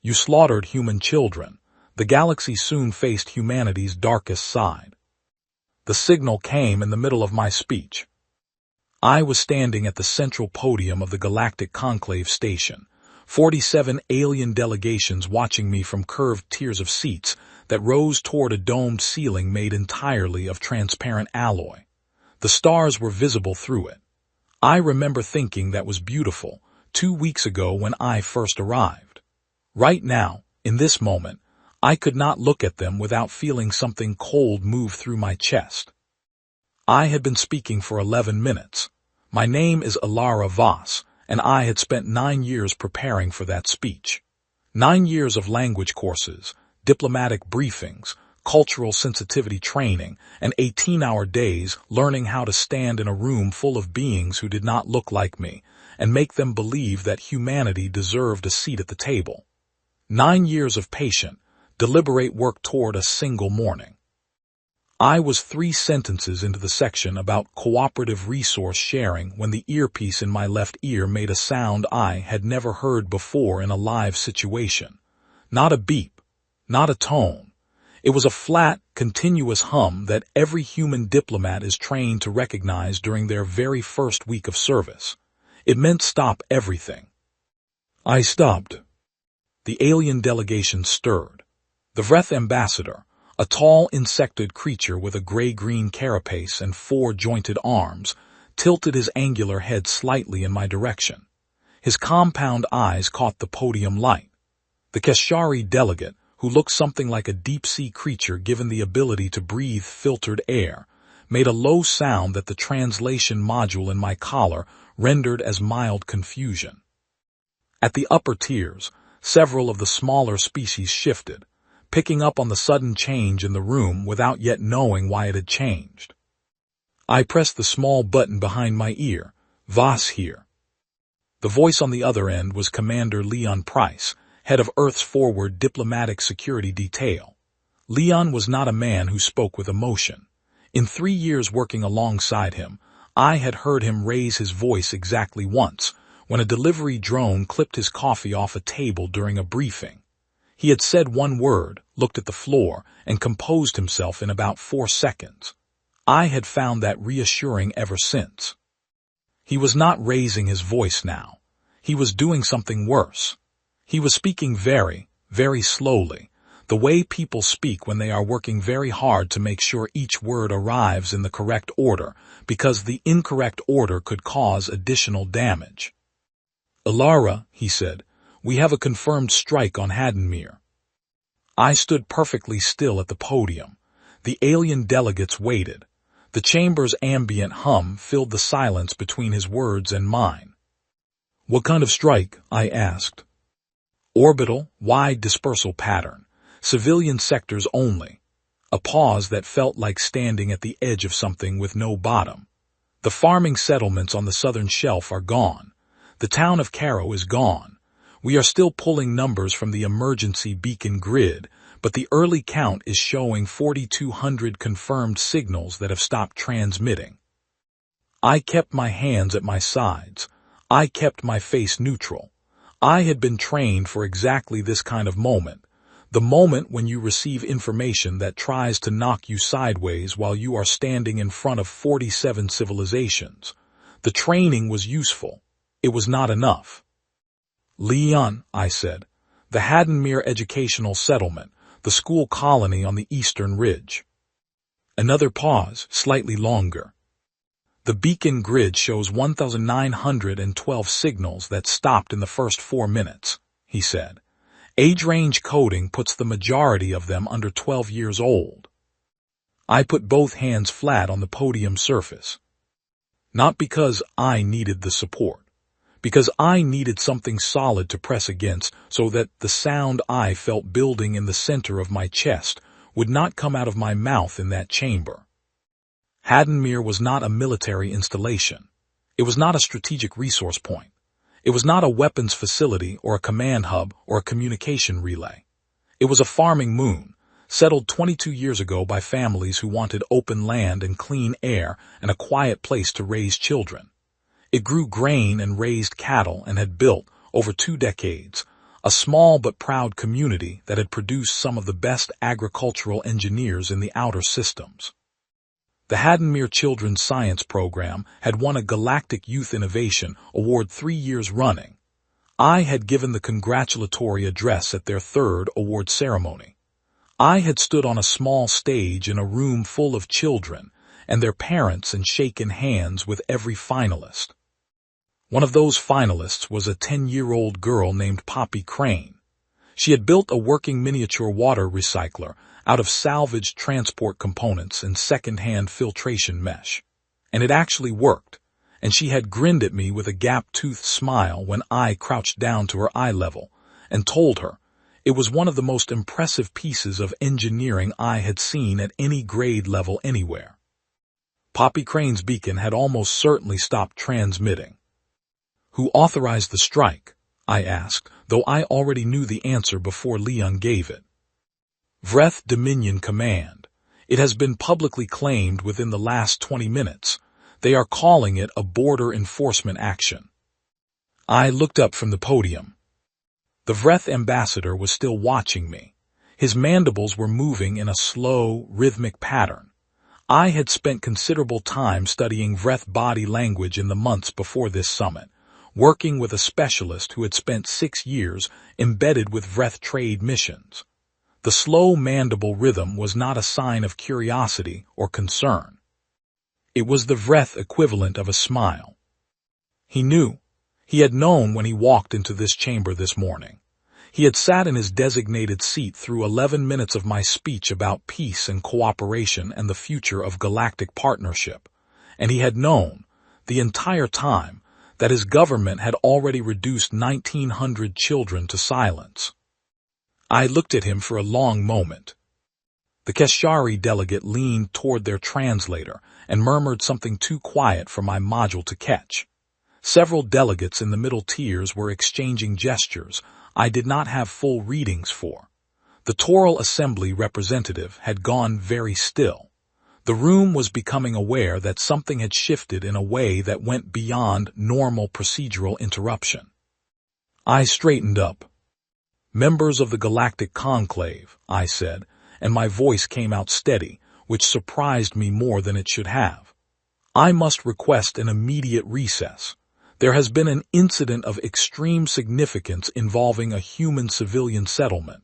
You slaughtered human children. The galaxy soon faced humanity's darkest side. The signal came in the middle of my speech. I was standing at the central podium of the Galactic Conclave Station, 47 alien delegations watching me from curved tiers of seats that rose toward a domed ceiling made entirely of transparent alloy. The stars were visible through it. I remember thinking that was beautiful 2 weeks ago when I first arrived. Right now, in this moment, I could not look at them without feeling something cold move through my chest. I had been speaking for 11 minutes. My name is Alara Voss, and I had spent 9 years preparing for that speech. 9 years of language courses, diplomatic briefings, cultural sensitivity training, and 18-hour days learning how to stand in a room full of beings who did not look like me and make them believe that humanity deserved a seat at the table. 9 years of patient, deliberate work toward a single morning. I was 3 sentences into the section about cooperative resource sharing when the earpiece in my left ear made a sound I had never heard before in a live situation. Not a beep, not a tone. It was a flat, continuous hum that every human diplomat is trained to recognize during their very first week of service. It meant stop everything. I stopped. The alien delegation stirred. The Vreth ambassador, a tall insectoid creature with a gray-green carapace and 4 jointed arms, tilted his angular head slightly in my direction. His compound eyes caught the podium light. The Keshari delegate, who looked something like a deep-sea creature given the ability to breathe filtered air, made a low sound that the translation module in my collar rendered as mild confusion. At the upper tiers, several of the smaller species shifted, picking up on the sudden change in the room without yet knowing why it had changed. I pressed the small button behind my ear. Voss here. The voice on the other end was Commander Leon Price, head of Earth's forward diplomatic security detail. Leon was not a man who spoke with emotion. In 3 years working alongside him, I had heard him raise his voice exactly once, when a delivery drone clipped his coffee off a table during a briefing. He had said one word, looked at the floor, and composed himself in about 4 seconds. I had found that reassuring ever since. He was not raising his voice now. He was doing something worse. He was speaking very, very slowly, the way people speak when they are working very hard to make sure each word arrives in the correct order, because the incorrect order could cause additional damage. Alara, he said, we have a confirmed strike on Hadenmere. I stood perfectly still at the podium. The alien delegates waited. The chamber's ambient hum filled the silence between his words and mine. What kind of strike? I asked. Orbital, wide dispersal pattern. Civilian sectors only. A pause that felt like standing at the edge of something with no bottom. The farming settlements on the southern shelf are gone. The town of Caro is gone. We are still pulling numbers from the emergency beacon grid, but the early count is showing 4,200 confirmed signals that have stopped transmitting. I kept my hands at my sides. I kept my face neutral. I had been trained for exactly this kind of moment, the moment when you receive information that tries to knock you sideways while you are standing in front of 47 civilizations. The training was useful. It was not enough. Leon, I said, the Hadenmere Educational Settlement, the school colony on the eastern ridge. Another pause, slightly longer. The beacon grid shows 1,912 signals that stopped in the first 4 minutes, he said. Age range coding puts the majority of them under 12 years old. I put both hands flat on the podium surface. Not because I needed the support. Because I needed something solid to press against so that the sound I felt building in the center of my chest would not come out of my mouth in that chamber. Hadenmere was not a military installation. It was not a strategic resource point. It was not a weapons facility or a command hub or a communication relay. It was a farming moon, settled 22 years ago by families who wanted open land and clean air and a quiet place to raise children. It grew grain and raised cattle and had built, over 2 decades, a small but proud community that had produced some of the best agricultural engineers in the outer systems. The Haddonmere Children's Science Program had won a Galactic Youth Innovation Award 3 years running. I had given the congratulatory address at their third award ceremony. I had stood on a small stage in a room full of children and their parents and shaken hands with every finalist. One of those finalists was a 10-year-old girl named Poppy Crane. She had built a working miniature water recycler out of salvaged transport components and second-hand filtration mesh. And it actually worked, and she had grinned at me with a gap-toothed smile when I crouched down to her eye level and told her it was one of the most impressive pieces of engineering I had seen at any grade level anywhere. Poppy Crane's beacon had almost certainly stopped transmitting. "Who authorized the strike?" I asked, though I already knew the answer before Leon gave it. "Vreth Dominion Command. It has been publicly claimed within the last 20 minutes. They are calling it a border enforcement action." I looked up from the podium. The Vreth ambassador was still watching me. His mandibles were moving in a slow, rhythmic pattern. I had spent considerable time studying Vreth body language in the months before this summit, working with a specialist who had spent 6 years embedded with Vreth trade missions. The slow mandible rhythm was not a sign of curiosity or concern. It was the Vreth equivalent of a smile. He knew. He had known when he walked into this chamber this morning. He had sat in his designated seat through 11 minutes of my speech about peace and cooperation and the future of galactic partnership, and he had known, the entire time, that his government had already reduced 1,900 children to silence. I looked at him for a long moment. The Keshari delegate leaned toward their translator and murmured something too quiet for my module to catch. Several delegates in the middle tiers were exchanging gestures I did not have full readings for. The Toral Assembly representative had gone very still. The room was becoming aware that something had shifted in a way that went beyond normal procedural interruption. I straightened up. "Members of the Galactic Conclave," I said, and my voice came out steady, which surprised me more than it should have. "I must request an immediate recess. There has been an incident of extreme significance involving a human civilian settlement.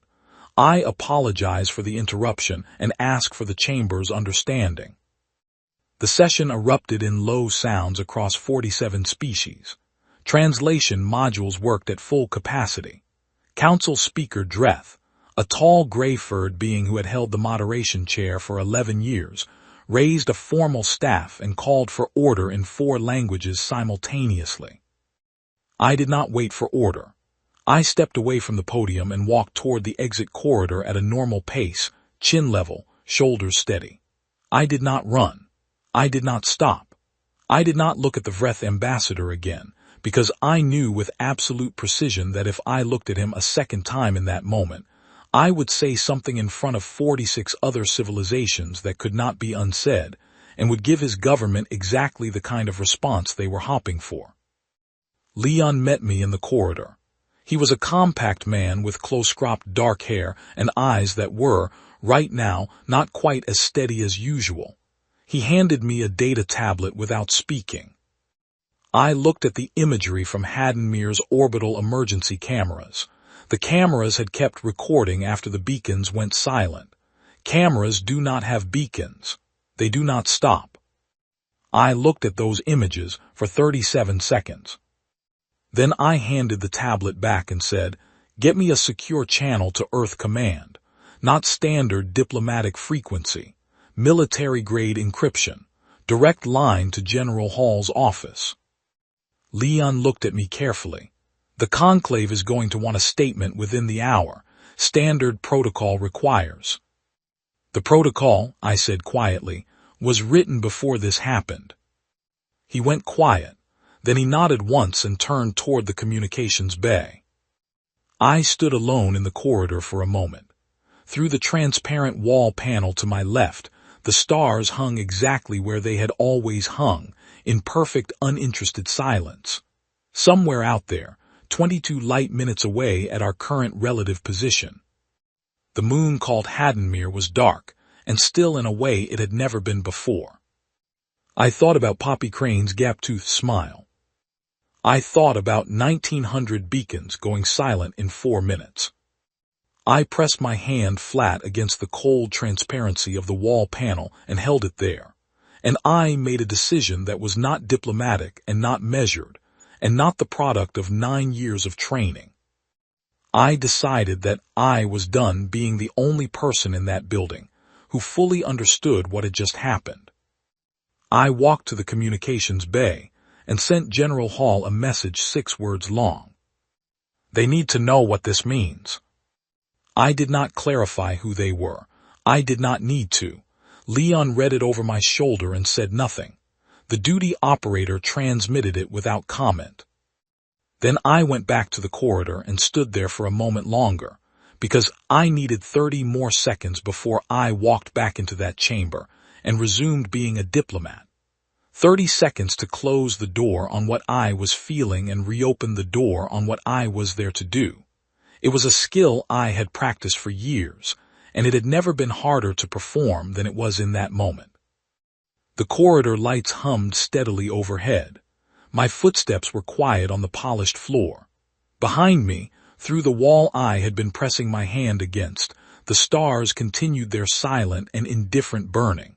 I apologize for the interruption and ask for the Chamber's understanding." The session erupted in low sounds across 47 species. Translation modules worked at full capacity. Council Speaker Dreth, a tall gray-furred being who had held the moderation chair for 11 years, raised a formal staff and called for order in 4 languages simultaneously. I did not wait for order. I stepped away from the podium and walked toward the exit corridor at a normal pace, chin level, shoulders steady. I did not run. I did not stop. I did not look at the Vreth ambassador again, because I knew with absolute precision that if I looked at him a second time in that moment, I would say something in front of 46 other civilizations that could not be unsaid, and would give his government exactly the kind of response they were hoping for. Leon met me in the corridor. He was a compact man with close-cropped dark hair and eyes that were, right now, not quite as steady as usual. He handed me a data tablet without speaking. I looked at the imagery from Haddonmere's orbital emergency cameras. The cameras had kept recording after the beacons went silent. Cameras do not have beacons. They do not stop. I looked at those images for 37 seconds. Then I handed the tablet back and said, "Get me a secure channel to Earth Command. Not standard diplomatic frequency. Military-grade encryption. Direct line to General Hall's office." Leon looked at me carefully. "The Conclave is going to want a statement within the hour. Standard protocol requires." "The protocol," I said quietly, "was written before this happened." He went quiet. Then he nodded once and turned toward the communications bay. I stood alone in the corridor for a moment. Through the transparent wall panel to my left, the stars hung exactly where they had always hung, in perfect uninterested silence. Somewhere out there, 22 light minutes away at our current relative position. The moon called Haddonmere was dark, and still in a way it had never been before. I thought about Poppy Crane's gap-toothed smile. I thought about 1900 beacons going silent in 4 minutes. I pressed my hand flat against the cold transparency of the wall panel and held it there, and I made a decision that was not diplomatic and not measured, and not the product of 9 years of training. I decided that I was done being the only person in that building who fully understood what had just happened. I walked to the communications bay and sent General Hall a message 6 words long. They need to know what this means. I did not clarify who they were. I did not need to. Leon read it over my shoulder and said nothing. The duty operator transmitted it without comment. Then I went back to the corridor and stood there for a moment longer, because I needed 30 more seconds before I walked back into that chamber and resumed being a diplomat. 30 seconds to close the door on what I was feeling and reopen the door on what I was there to do. It was a skill I had practiced for years, and it had never been harder to perform than it was in that moment. The corridor lights hummed steadily overhead. My footsteps were quiet on the polished floor. Behind me, through the wall I had been pressing my hand against, the stars continued their silent and indifferent burning.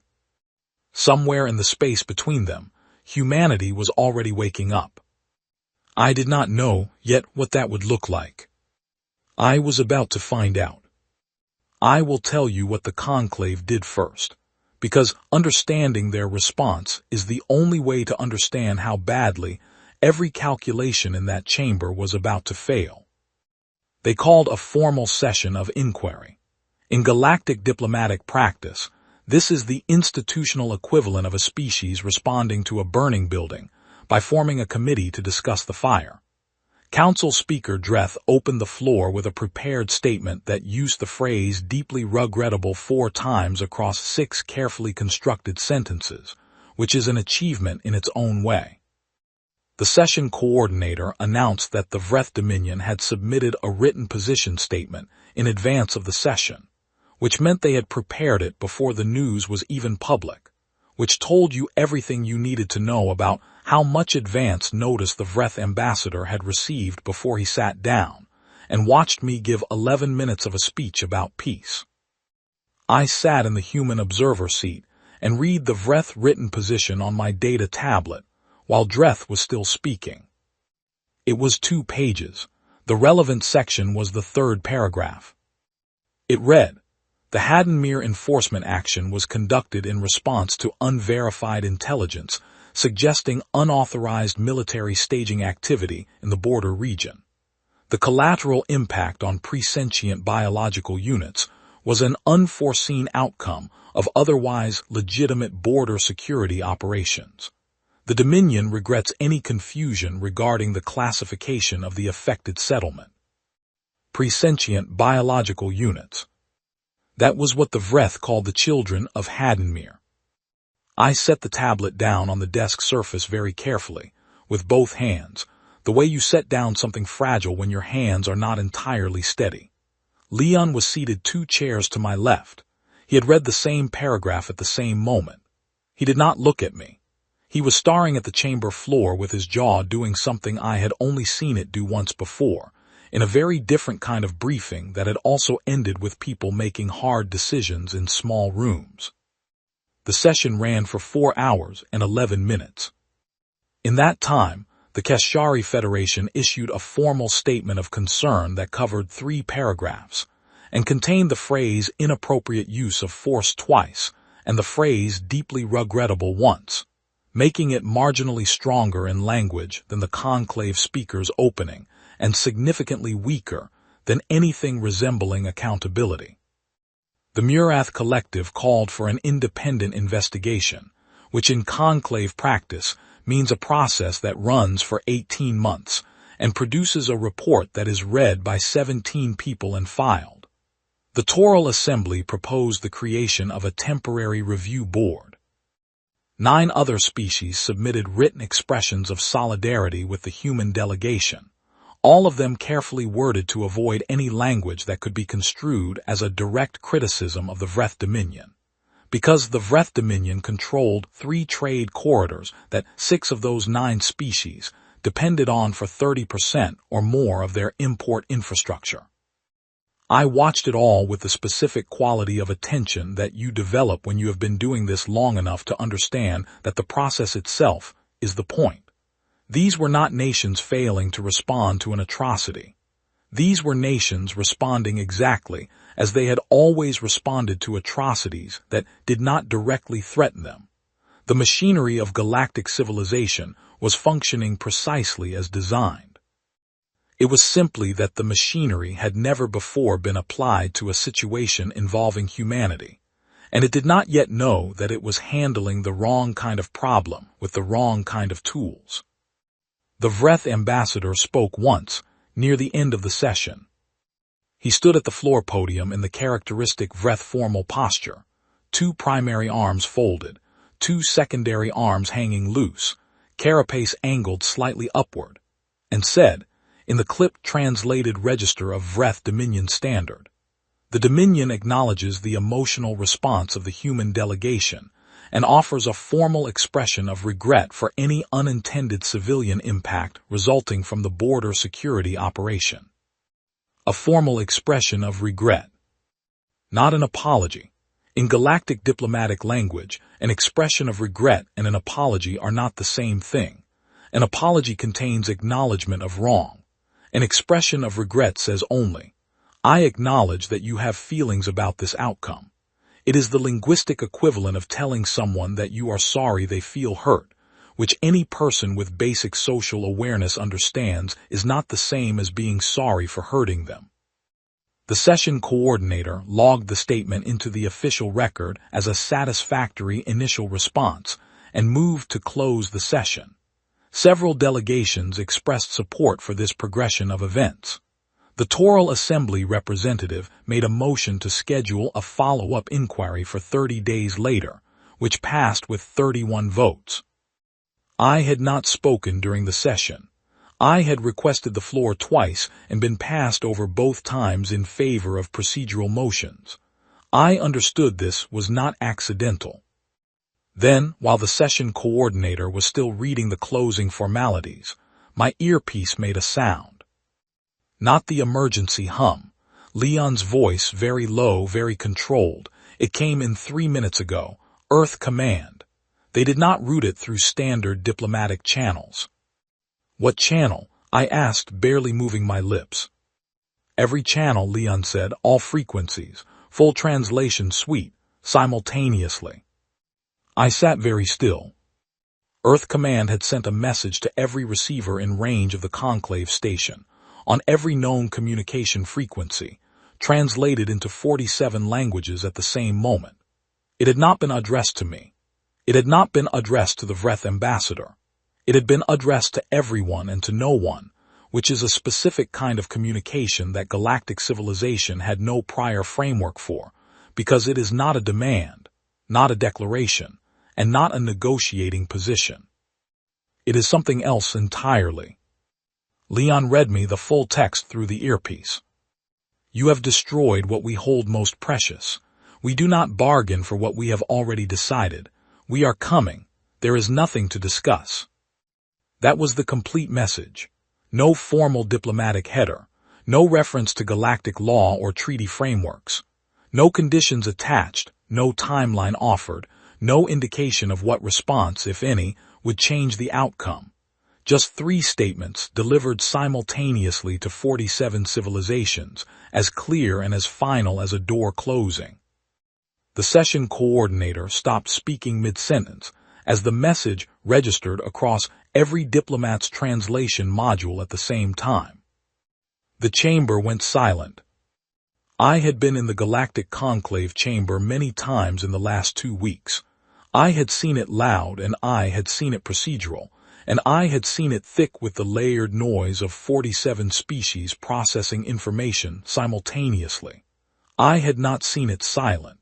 Somewhere in the space between them, humanity was already waking up. I did not know yet what that would look like. I was about to find out. I will tell you what the conclave did first, because understanding their response is the only way to understand how badly every calculation in that chamber was about to fail. They called a formal session of inquiry. In galactic diplomatic practice, this is the institutional equivalent of a species responding to a burning building by forming a committee to discuss the fire. Council Speaker Dreth opened the floor with a prepared statement that used the phrase deeply regrettable 4 times across 6 carefully constructed sentences, which is an achievement in its own way. The session coordinator announced that the Vreth Dominion had submitted a written position statement in advance of the session, which meant they had prepared it before the news was even public, which told you everything you needed to know about how much advance notice the Vreth ambassador had received before he sat down and watched me give 11 minutes of a speech about peace. I sat in the human observer seat and read the Vreth written position on my data tablet while Dreth was still speaking. It was 2 pages. The relevant section was the 3rd paragraph. It read, "The Haddonmere enforcement action was conducted in response to unverified intelligence suggesting unauthorized military staging activity in the border region. The collateral impact on presentient biological units was an unforeseen outcome of otherwise legitimate border security operations. The Dominion regrets any confusion regarding the classification of the affected settlement. Presentient biological units. That was what the Vreth called the children of Haddonmere. I set the tablet down on the desk surface very carefully, with both hands, the way you set down something fragile when your hands are not entirely steady. Leon was seated 2 chairs to my left. He had read the same paragraph at the same moment. He did not look at me. He was staring at the chamber floor with his jaw doing something I had only seen it do once before, in a very different kind of briefing that had also ended with people making hard decisions in small rooms. The session ran for 4 hours and 11 minutes. In that time, the Keshari Federation issued a formal statement of concern that covered 3 paragraphs and contained the phrase inappropriate use of force twice and the phrase deeply regrettable once, making it marginally stronger in language than the conclave speaker's opening and significantly weaker than anything resembling accountability. The Murath Collective called for an independent investigation, which in conclave practice means a process that runs for 18 months and produces a report that is read by 17 people and filed. The Toral Assembly proposed the creation of a temporary review board. 9 other species submitted written expressions of solidarity with the human delegation, all of them carefully worded to avoid any language that could be construed as a direct criticism of the Vreth Dominion. Because the Vreth Dominion controlled 3 trade corridors that 6 of those 9 species depended on for 30% or more of their import infrastructure. I watched it all with the specific quality of attention that you develop when you have been doing this long enough to understand that the process itself is the point. These were not nations failing to respond to an atrocity. These were nations responding exactly as they had always responded to atrocities that did not directly threaten them. The machinery of galactic civilization was functioning precisely as designed. It was simply that the machinery had never before been applied to a situation involving humanity, and it did not yet know that it was handling the wrong kind of problem with the wrong kind of tools. The Vreth ambassador spoke once, near the end of the session. He stood at the floor podium in the characteristic Vreth formal posture, 2 primary arms folded, 2 secondary arms hanging loose, carapace angled slightly upward, and said, in the clipped translated register of Vreth Dominion Standard, the Dominion acknowledges the emotional response of the human delegation and offers a formal expression of regret for any unintended civilian impact resulting from the border security operation. A formal expression of regret. Not an apology. In galactic diplomatic language, an expression of regret and an apology are not the same thing. An apology contains acknowledgement of wrong. An expression of regret says only, I acknowledge that you have feelings about this outcome. It is the linguistic equivalent of telling someone that you are sorry they feel hurt, which any person with basic social awareness understands is not the same as being sorry for hurting them. The session coordinator logged the statement into the official record as a satisfactory initial response and moved to close the session. Several delegations expressed support for this progression of events. The Toral Assembly representative made a motion to schedule a follow-up inquiry for 30 days later, which passed with 31 votes. I had not spoken during the session. I had requested the floor twice and been passed over both times in favor of procedural motions. I understood this was not accidental. Then, while the session coordinator was still reading the closing formalities, my earpiece made a sound. Not the emergency hum. Leon's voice, very low, very controlled. It came in 3 minutes ago. Earth command. They did not route it through standard diplomatic channels. What channel? I asked, barely moving my lips. Every channel, Leon said, all frequencies, full translation suite, simultaneously. I sat very still. Earth Command had sent a message to every receiver in range of the Conclave station, on every known communication frequency, translated into 47 languages at the same moment. It had not been addressed to me. It had not been addressed to the Vreth ambassador. It had been addressed to everyone and to no one, which is a specific kind of communication that galactic civilization had no prior framework for, because it is not a demand, not a declaration, and not a negotiating position. It is something else entirely. Leon read me the full text through the earpiece. You have destroyed what we hold most precious. We do not bargain for what we have already decided. We are coming. There is nothing to discuss. That was the complete message. No formal diplomatic header. No reference to galactic law or treaty frameworks. No conditions attached. No timeline offered. No indication of what response, if any, would change the outcome. Just 3 statements delivered simultaneously to 47 civilizations, as clear and as final as a door closing. The session coordinator stopped speaking mid-sentence as the message registered across every diplomat's translation module at the same time. The chamber went silent. I had been in the Galactic Conclave chamber many times in the last 2 weeks. I had seen it loud, and I had seen it procedural, and I had seen it thick with the layered noise of 47 species processing information simultaneously. I had not seen it silent.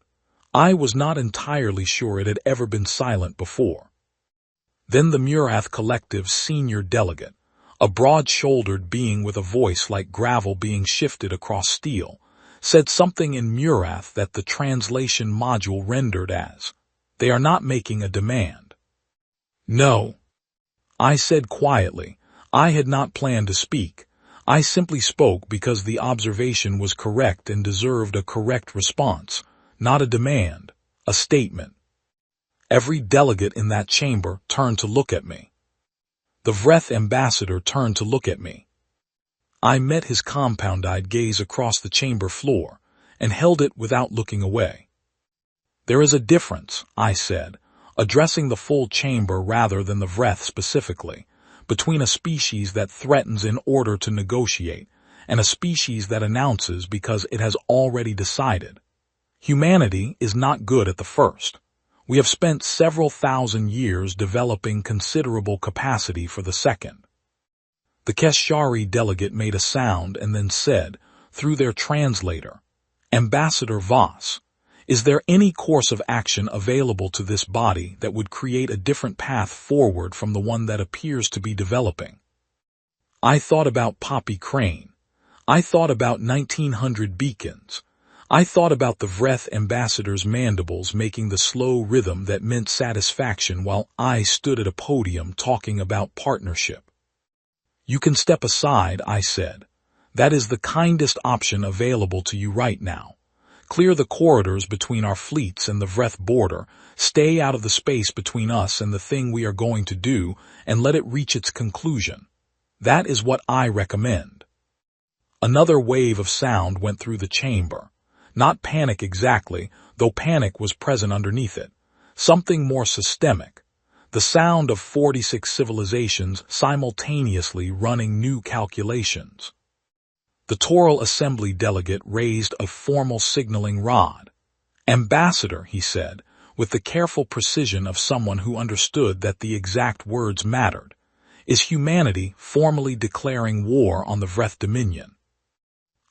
I was not entirely sure it had ever been silent before. Then the Murath Collective's senior delegate, A broad-shouldered being with a voice like gravel being shifted across steel, said something in Murath that the translation module rendered as, "They are not making a demand." "No," I said quietly. I had not planned to speak. I simply spoke because the observation was correct and deserved a correct response, not a demand, a statement. Every delegate in that chamber turned to look at me. The Vreth ambassador turned to look at me. I met his compound-eyed gaze across the chamber floor and held it without looking away. "There is a difference," I said, addressing the full chamber rather than the Vreth specifically, between a species that threatens in order to negotiate and a species that announces because it has already decided. Humanity is not good at the first. We have spent several thousand years developing considerable capacity for the second. The Keshari delegate made a sound and then said, through their translator, "Ambassador Voss, is there any course of action available to this body that would create a different path forward from the one that appears to be developing?" I thought about Poppy Crane. I thought about 1900 beacons. I thought about the Vreth ambassador's mandibles making the slow rhythm that meant satisfaction while I stood at a podium talking about partnership. "You can step aside," I said. "That is the kindest option available to you right now. Clear the corridors between our fleets and the Vreth border, stay out of the space between us and the thing we are going to do, and let it reach its conclusion. That is what I recommend." Another wave of sound went through the chamber. Not panic exactly, though panic was present underneath it. Something more systemic. The sound of 46 civilizations simultaneously running new calculations. The Toral Assembly delegate raised a formal signaling rod. "Ambassador," he said, with the careful precision of someone who understood that the exact words mattered, "is humanity formally declaring war on the Vreth Dominion?"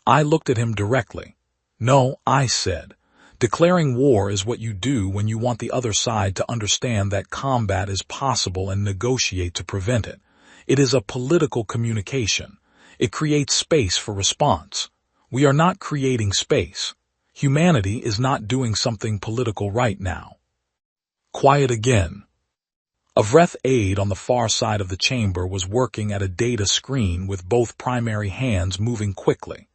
I looked at him directly. "No," I said. "Declaring war is what you do when you want the other side to understand that combat is possible and negotiate to prevent it. It is a political communication. It creates space for response. We are not creating space. Humanity is not doing something political right now." Quiet again. A Vreth aide on the far side of the chamber was working at a data screen with both primary hands moving quickly.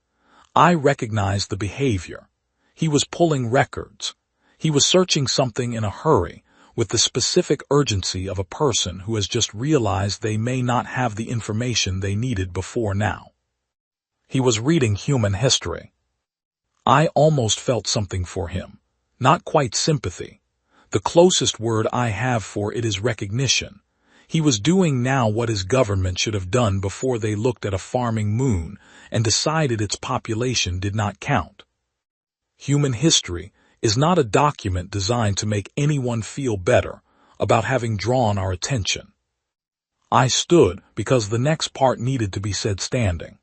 I recognized the behavior. He was pulling records. He was searching something in a hurry, with the specific urgency of a person who has just realized they may not have the information they needed before now. He was reading human history. I almost felt something for him. Not quite sympathy. The closest word I have for it is recognition. He was doing now what his government should have done before they looked at a farming moon and decided its population did not count. Human history is not a document designed to make anyone feel better about having drawn our attention. I stood because the next part needed to be said standing.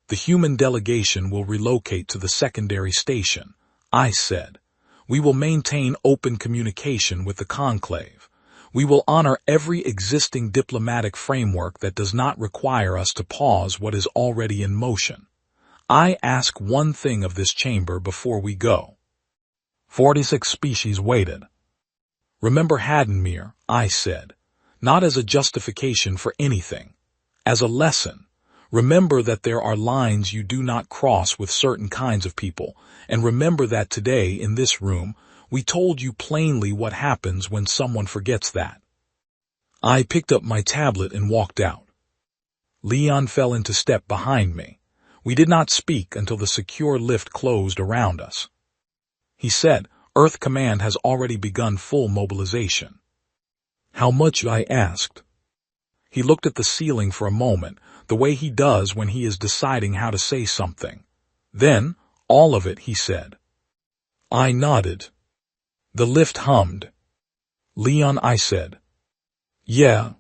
"The human delegation will relocate to the secondary station," I said. "We will maintain open communication with the conclave. We will honor every existing diplomatic framework that does not require us to pause what is already in motion. I ask one thing of this chamber before we go." 46 species waited. "Remember Haddenmere," I said, "not as a justification for anything, as a lesson. Remember that there are lines you do not cross with certain kinds of people, and remember that today in this room we told you plainly what happens when someone forgets that." I picked up my tablet and walked out. Leon fell into step behind me. We did not speak until the secure lift closed around us. He said, "Earth Command has already begun full mobilization." "How much?" I asked. He looked at the ceiling for a moment, the way he does when he is deciding how to say something. Then, "All of it," he said. I nodded. The lift hummed. "Leon," I said. "Yeah."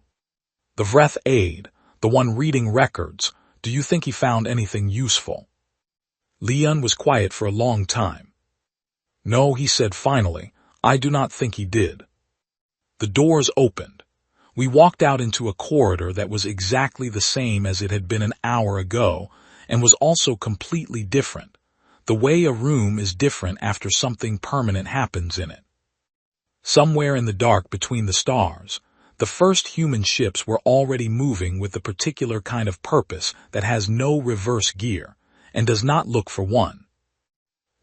"The Vreth aide, the one reading records, do you think he found anything useful?" Leon was quiet for a long time. "No," he said finally, "I do not think he did." The doors opened. We walked out into a corridor that was exactly the same as it had been an hour ago, and was also completely different. The way a room is different after something permanent happens in it. Somewhere in the dark between the stars, the first human ships were already moving with the particular kind of purpose that has no reverse gear, and does not look for one.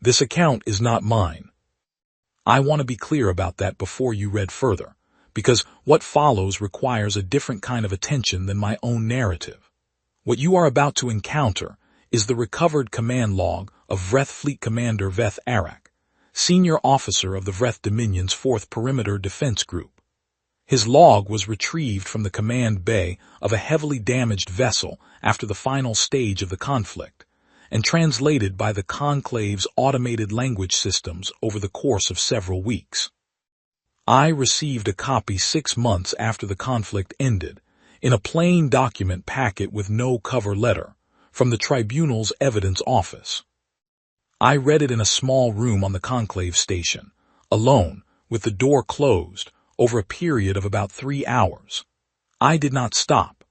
This account is not mine. I want to be clear about that before you read further, because what follows requires a different kind of attention than my own narrative. What you are about to encounter is the recovered command log of Vreth Fleet Commander Veth Arak, senior officer of the Vreth Dominion's 4th Perimeter Defense Group. His log was retrieved from the command bay of a heavily damaged vessel after the final stage of the conflict, and translated by the Conclave's automated language systems over the course of several weeks. I received a copy 6 months after the conflict ended, in a plain document packet with no cover letter, from the Tribunal's evidence office. I read it in a small room on the Conclave station, alone, with the door closed, over a period of about 3 hours. I did not stop.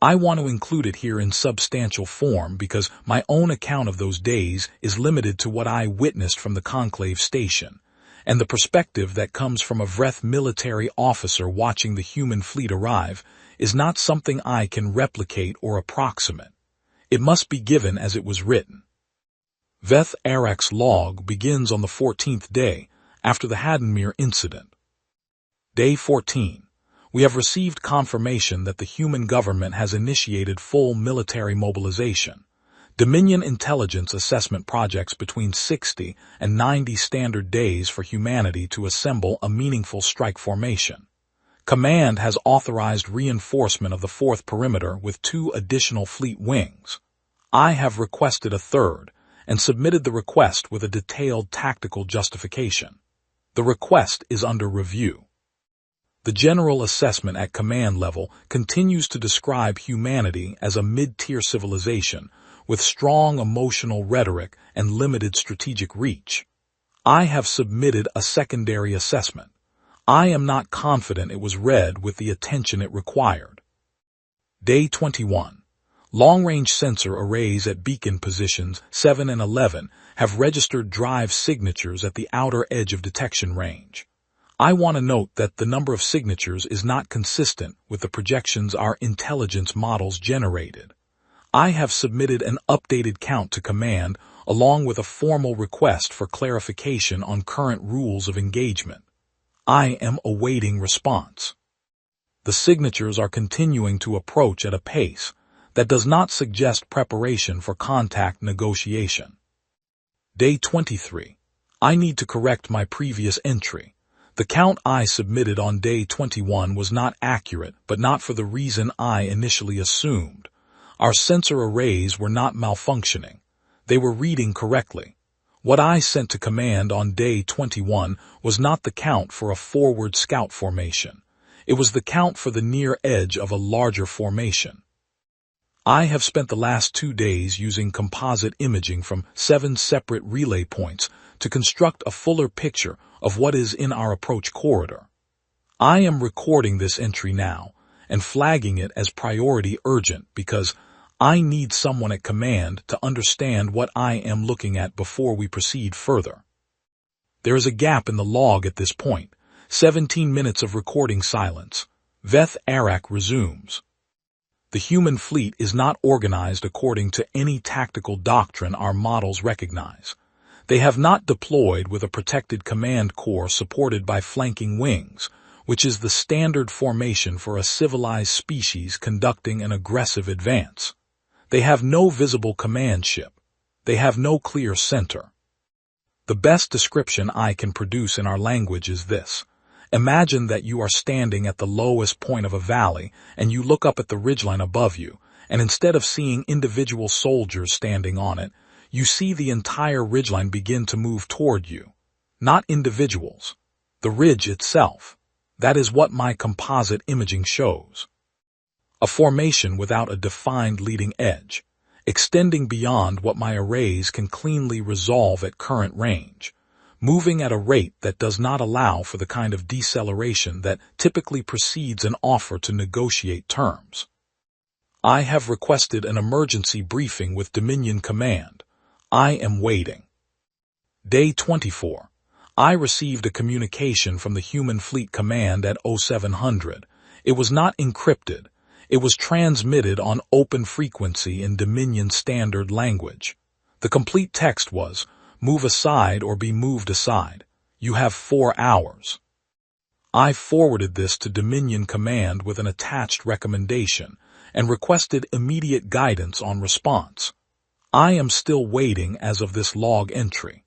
I want to include it here in substantial form because my own account of those days is limited to what I witnessed from the Conclave station, and the perspective that comes from a Vreth military officer watching the human fleet arrive is not something I can replicate or approximate. It must be given as it was written. Veth Arak's log begins on the 14th day after the Hadenmere incident. Day 14. We have received confirmation that the human government has initiated full military mobilization. Dominion intelligence assessment projects between 60 and 90 standard days for humanity to assemble a meaningful strike formation. Command has authorized reinforcement of the 4th perimeter with 2 additional fleet wings. I have requested a 3rd and submitted the request with a detailed tactical justification. The request is under review. The general assessment at command level continues to describe humanity as a mid-tier civilization with strong emotional rhetoric and limited strategic reach. I have submitted a secondary assessment. I am not confident it was read with the attention it required. Day 21. Long-range sensor arrays at beacon positions 7 and 11 have registered drive signatures at the outer edge of detection range. I want to note that the number of signatures is not consistent with the projections our intelligence models generated. I have submitted an updated count to command along with a formal request for clarification on current rules of engagement. I am awaiting response. The signatures are continuing to approach at a pace that does not suggest preparation for contact negotiation. Day 23. I need to correct my previous entry. The count I submitted on day 21 was not accurate, but not for the reason I initially assumed. Our sensor arrays were not malfunctioning. They were reading correctly. What I sent to command on day 21 was not the count for a forward scout formation. It was the count for the near edge of a larger formation. I have spent the last 2 days using composite imaging from 7 separate relay points to construct a fuller picture of what is in our approach corridor. I am recording this entry now and flagging it as priority urgent because I need someone at command to understand what I am looking at before we proceed further. There is a gap in the log at this point. 17 minutes of recording silence. Veth Arak resumes. The human fleet is not organized according to any tactical doctrine our models recognize. They have not deployed with a protected command corps supported by flanking wings, which is the standard formation for a civilized species conducting an aggressive advance. They have no visible command ship. They have no clear center. The best description I can produce in our language is this. Imagine that you are standing at the lowest point of a valley and you look up at the ridgeline above you, and instead of seeing individual soldiers standing on it, you see the entire ridgeline begin to move toward you. Not individuals. The ridge itself. That is what my composite imaging shows. A formation without a defined leading edge, extending beyond what my arrays can cleanly resolve at current range. moving at a rate that does not allow for the kind of deceleration that typically precedes an offer to negotiate terms. I have requested an emergency briefing with Dominion Command. I am waiting. Day 24. I received a communication from the Human Fleet Command at 0700. It was not encrypted. It was transmitted on open frequency in Dominion Standard Language. The complete text was, "Move aside or be moved aside. You have 4 hours." I forwarded this to Dominion Command with an attached recommendation and requested immediate guidance on response. I am still waiting as of this log entry.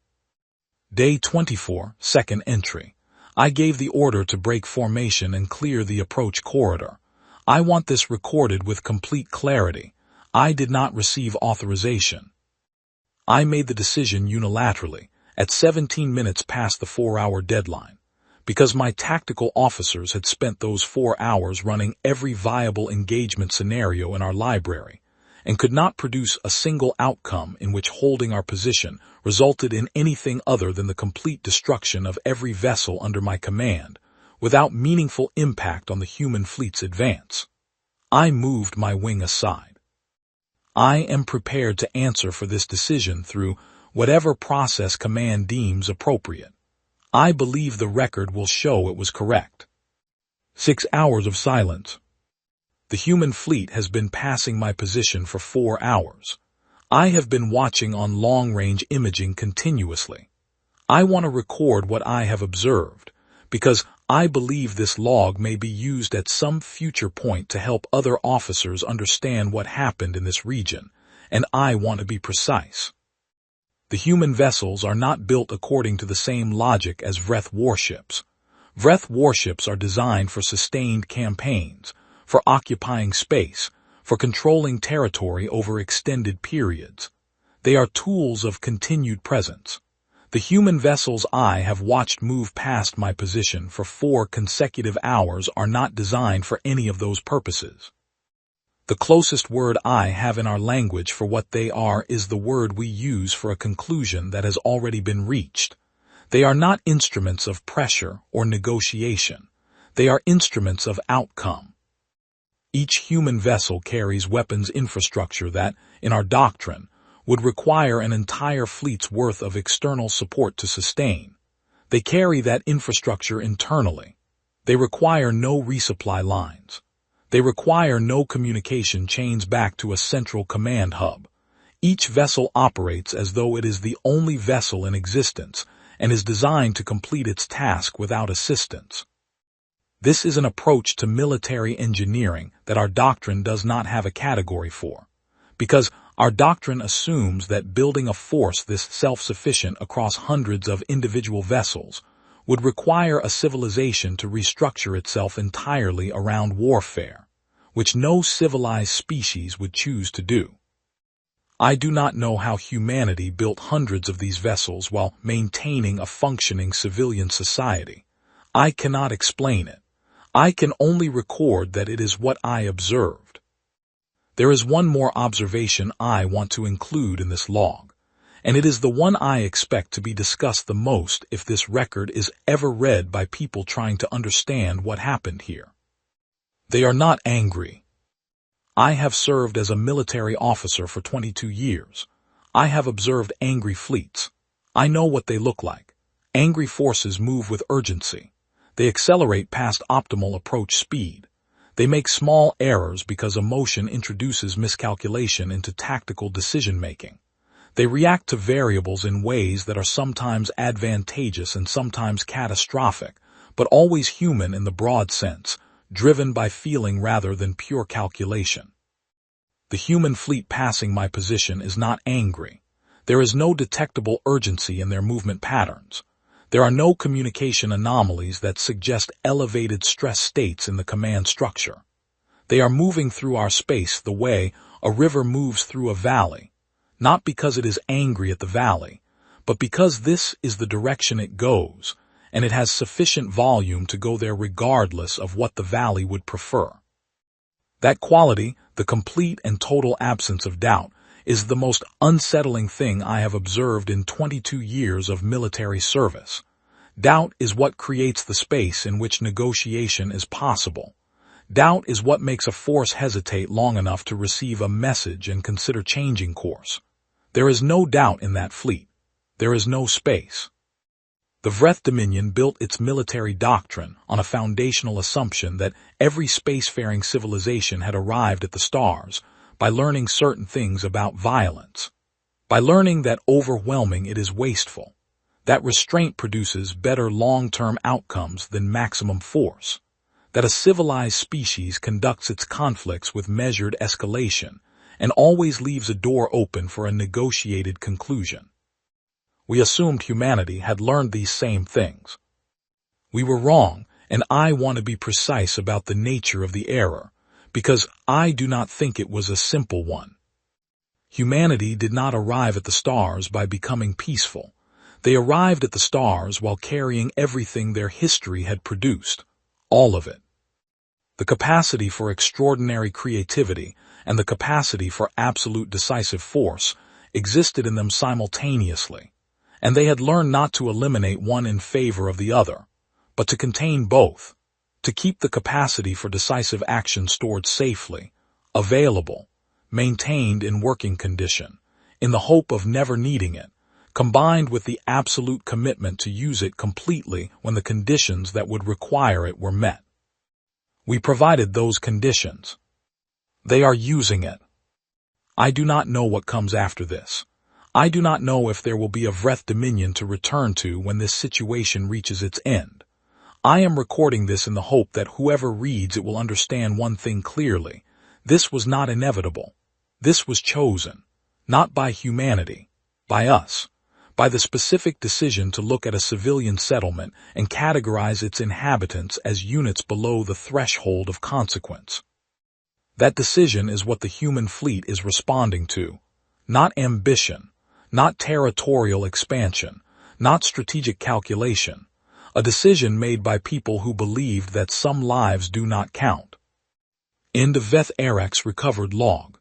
Day 24, second entry. I gave the order to break formation and clear the approach corridor. I want this recorded with complete clarity. I did not receive authorization. I made the decision unilaterally, at 17 minutes past the 4-hour deadline, because my tactical officers had spent those 4 hours running every viable engagement scenario in our library, and could not produce a single outcome in which holding our position resulted in anything other than the complete destruction of every vessel under my command, without meaningful impact on the human fleet's advance. I moved my wing aside. I am prepared to answer for this decision through whatever process command deems appropriate. I believe the record will show it was correct. 6 hours of silence. The human fleet has been passing my position for 4 hours. I have been watching on long-range imaging continuously. I want to record what I have observed, because I believe this log may be used at some future point to help other officers understand what happened in this region, and I want to be precise. The human vessels are not built according to the same logic as Vreth warships. Vreth warships are designed for sustained campaigns, for occupying space, for controlling territory over extended periods. They are tools of continued presence. The human vessels I have watched move past my position for 4 consecutive hours are not designed for any of those purposes. The closest word I have in our language for what they are is the word we use for a conclusion that has already been reached. They are not instruments of pressure or negotiation. They are instruments of outcome. Each human vessel carries weapons infrastructure that, in our doctrine, would require an entire fleet's worth of external support to sustain. They carry that infrastructure internally. They require no resupply lines. They require no communication chains back to a central command hub. Each vessel operates as though it is the only vessel in existence and is designed to complete its task without assistance. This is an approach to military engineering that our doctrine does not have a category for, because our doctrine assumes that building a force this self-sufficient across hundreds of individual vessels would require a civilization to restructure itself entirely around warfare, which no civilized species would choose to do. I do not know how humanity built hundreds of these vessels while maintaining a functioning civilian society. I cannot explain it. I can only record that it is what I observed. There is one more observation I want to include in this log, and it is the one I expect to be discussed the most if this record is ever read by people trying to understand what happened here. They are not angry. I have served as a military officer for 22 years. I have observed angry fleets. I know what they look like. Angry forces move with urgency. They accelerate past optimal approach speed. They make small errors because emotion introduces miscalculation into tactical decision-making. They react to variables in ways that are sometimes advantageous and sometimes catastrophic, but always human in the broad sense, driven by feeling rather than pure calculation. The human fleet passing my position is not angry. There is no detectable urgency in their movement patterns. There are no communication anomalies that suggest elevated stress states in the command structure. They are moving through our space the way a river moves through a valley, not because it is angry at the valley, but because this is the direction it goes, and it has sufficient volume to go there regardless of what the valley would prefer. That quality, the complete and total absence of doubt, is the most unsettling thing I have observed in 22 years of military service. Doubt is what creates the space in which negotiation is possible. Doubt is what makes a force hesitate long enough to receive a message and consider changing course. There is no doubt in that fleet. There is no space. The Vreth Dominion built its military doctrine on a foundational assumption that every spacefaring civilization had arrived at the stars by learning certain things about violence, by learning that overwhelming it is wasteful, that restraint produces better long-term outcomes than maximum force, that a civilized species conducts its conflicts with measured escalation and always leaves a door open for a negotiated conclusion. We assumed humanity had learned these same things. We were wrong, and I want to be precise about the nature of the error, because I do not think it was a simple one. Humanity did not arrive at the stars by becoming peaceful. They arrived at the stars while carrying everything their history had produced, all of it. The capacity for extraordinary creativity and the capacity for absolute decisive force existed in them simultaneously, and they had learned not to eliminate one in favor of the other, but to contain both, to keep the capacity for decisive action stored safely, available, maintained in working condition, in the hope of never needing it, combined with the absolute commitment to use it completely when the conditions that would require it were met. We provided those conditions. They are using it. I do not know what comes after this. I do not know if there will be a Vreth Dominion to return to when this situation reaches its end. I am recording this in the hope that whoever reads it will understand one thing clearly. This was not inevitable. This was chosen, not by humanity, by us, by the specific decision to look at a civilian settlement and categorize its inhabitants as units below the threshold of consequence. That decision is what the human fleet is responding to, not ambition, not territorial expansion, not strategic calculation, a decision made by people who believed that some lives do not count. End of Veth Arak's recovered log.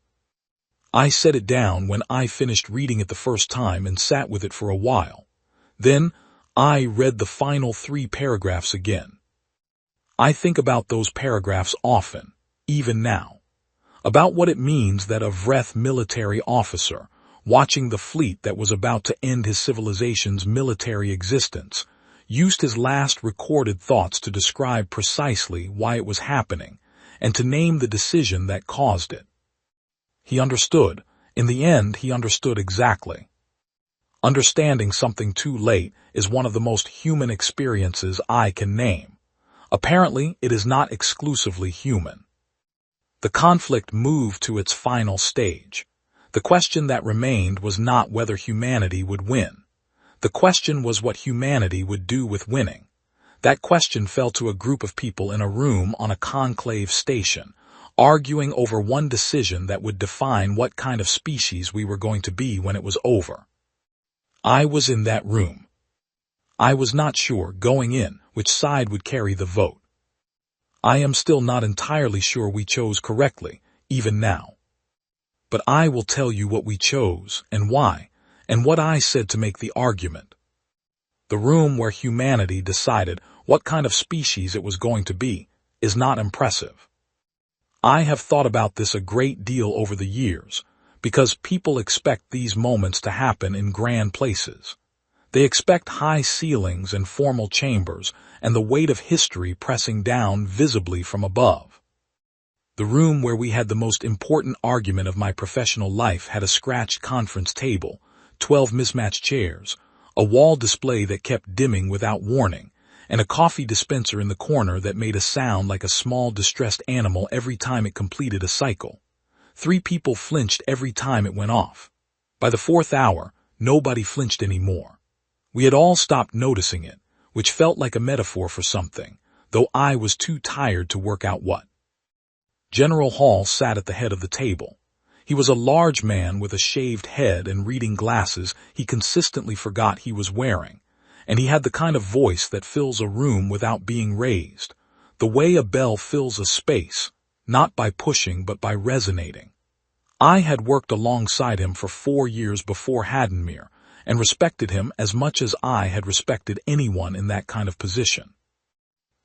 I set it down when I finished reading it the first time and sat with it for a while. Then, I read the final 3 paragraphs again. I think about those paragraphs often, even now, about what it means that a Vreth military officer, watching the fleet that was about to end his civilization's military existence, used his last recorded thoughts to describe precisely why it was happening and to name the decision that caused it. He understood. In the end, he understood exactly. Understanding something too late is one of the most human experiences I can name. Apparently, it is not exclusively human. The conflict moved to its final stage. The question that remained was not whether humanity would win. The question was what humanity would do with winning. That question fell to a group of people in a room on a conclave station, arguing over one decision that would define what kind of species we were going to be when it was over. I was in that room. I was not sure, going in, which side would carry the vote. I am still not entirely sure we chose correctly, even now. But I will tell you what we chose, and why, and what I said to make the argument. The room where humanity decided what kind of species it was going to be is not impressive. I have thought about this a great deal over the years, because people expect these moments to happen in grand places. They expect high ceilings and formal chambers and the weight of history pressing down visibly from above. The room where we had the most important argument of my professional life had a scratched conference table, 12 mismatched chairs, a wall display that kept dimming without warning, and a coffee dispenser in the corner that made a sound like a small distressed animal every time it completed a cycle. 3 people flinched every time it went off. By the 4th hour, nobody flinched anymore. We had all stopped noticing it, which felt like a metaphor for something, though I was too tired to work out what. General Hall sat at the head of the table. He was a large man with a shaved head and reading glasses he consistently forgot he was wearing, and he had the kind of voice that fills a room without being raised, the way a bell fills a space, not by pushing but by resonating. I had worked alongside him for 4 years before Hadenmere, and respected him as much as I had respected anyone in that kind of position.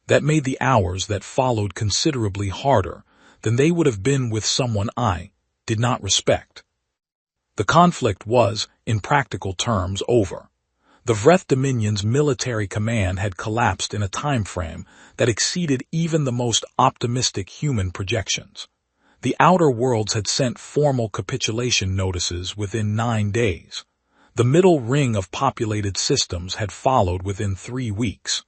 That made the hours that followed considerably harder than they would have been with someone I did not respect. The conflict was, in practical terms, over. The Vreth Dominion's military command had collapsed in a time frame that exceeded even the most optimistic human projections. The outer worlds had sent formal capitulation notices within 9 days. The middle ring of populated systems had followed within 3 weeks.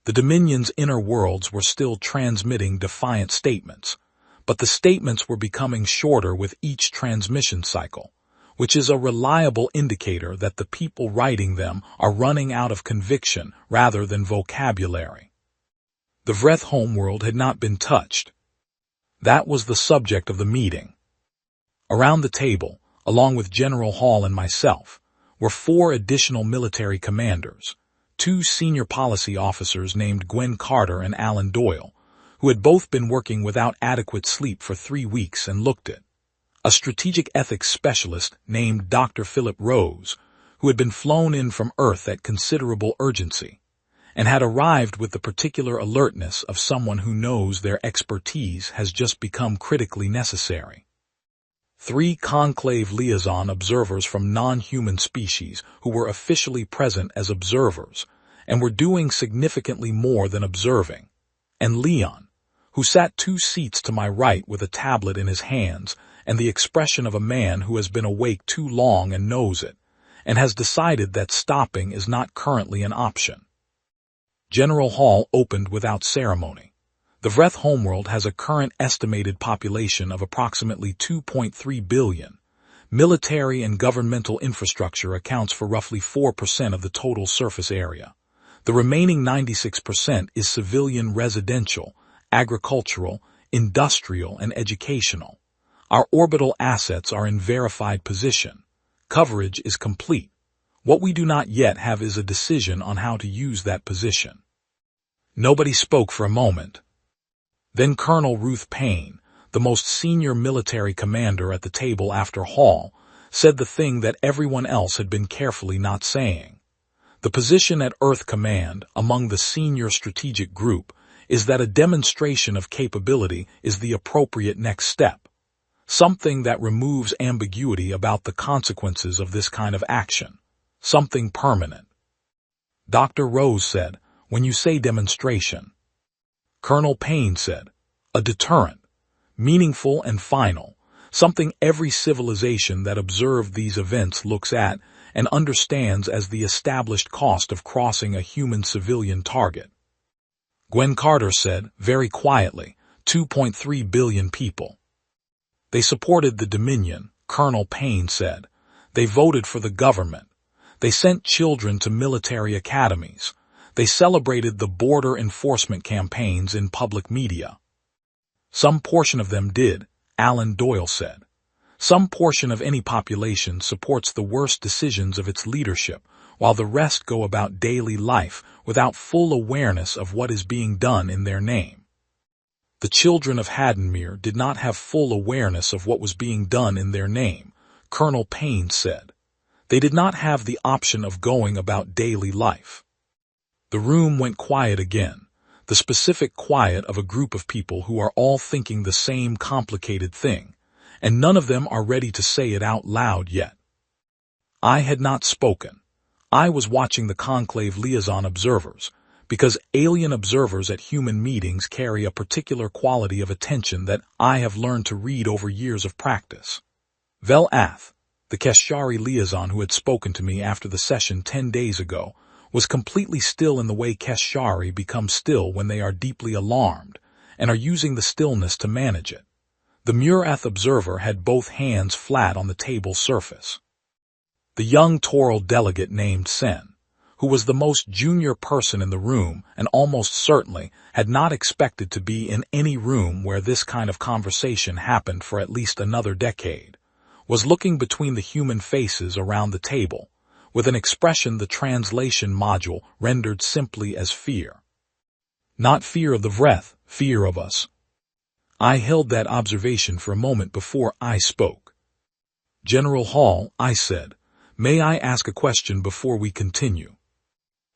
The Dominion's inner worlds were still transmitting defiant statements, but the statements were becoming shorter with each transmission cycle, which is a reliable indicator that the people writing them are running out of conviction rather than vocabulary. The Vreth homeworld had not been touched. That was the subject of the meeting. Around the table, along with General Hall and myself, were 4 additional military commanders, 2 senior policy officers named Gwen Carter and Alan Doyle, who had both been working without adequate sleep for 3 weeks and looked it, a strategic ethics specialist named Dr. Philip Rose, who had been flown in from Earth at considerable urgency, and had arrived with the particular alertness of someone who knows their expertise has just become critically necessary. 3 conclave liaison observers from non-human species who were officially present as observers and were doing significantly more than observing, and Leon, who sat 2 seats to my right with a tablet in his hands and the expression of a man who has been awake too long and knows it, and has decided that stopping is not currently an option. General Hall opened without ceremony. The Vreth homeworld has a current estimated population of approximately 2.3 billion. Military and governmental infrastructure accounts for roughly 4% of the total surface area. The remaining 96% is civilian residential, agricultural, industrial, and educational. Our orbital assets are in verified position. Coverage is complete. What we do not yet have is a decision on how to use that position. Nobody spoke for a moment. Then Colonel Ruth Payne, the most senior military commander at the table after Hall, said the thing that everyone else had been carefully not saying. The position at Earth Command among the senior strategic group is that a demonstration of capability is the appropriate next step, something that removes ambiguity about the consequences of this kind of action. Something permanent. Dr. Rose said, "When you say demonstration." Colonel Payne said, "A deterrent, meaningful and final, something every civilization that observed these events looks at and understands as the established cost of crossing a human civilian target." Gwen Carter said, very quietly, 2.3 billion people. They supported the Dominion, Colonel Payne said. They voted for the government. They sent children to military academies. They celebrated the border enforcement campaigns in public media. Some portion of them did, Alan Doyle said. Some portion of any population supports the worst decisions of its leadership, while the rest go about daily life without full awareness of what is being done in their name. The children of Hadenmere did not have full awareness of what was being done in their name, Colonel Payne said. They did not have the option of going about daily life. The room went quiet again, the specific quiet of a group of people who are all thinking the same complicated thing, and none of them are ready to say it out loud yet. I had not spoken. I was watching the conclave liaison observers, because alien observers at human meetings carry a particular quality of attention that I have learned to read over years of practice. Vel Ath, the Keshari liaison who had spoken to me after the session 10 days ago, was completely still in the way Keshari become still when they are deeply alarmed, and are using the stillness to manage it. The Murath observer had both hands flat on the table surface. The young Toral delegate named Sen, who was the most junior person in the room and almost certainly had not expected to be in any room where this kind of conversation happened for at least another decade, was looking between the human faces around the table, with an expression the translation module rendered simply as fear. Not fear of the Vreth, fear of us. I held that observation for a moment before I spoke. General Hall, I said, may I ask a question before we continue?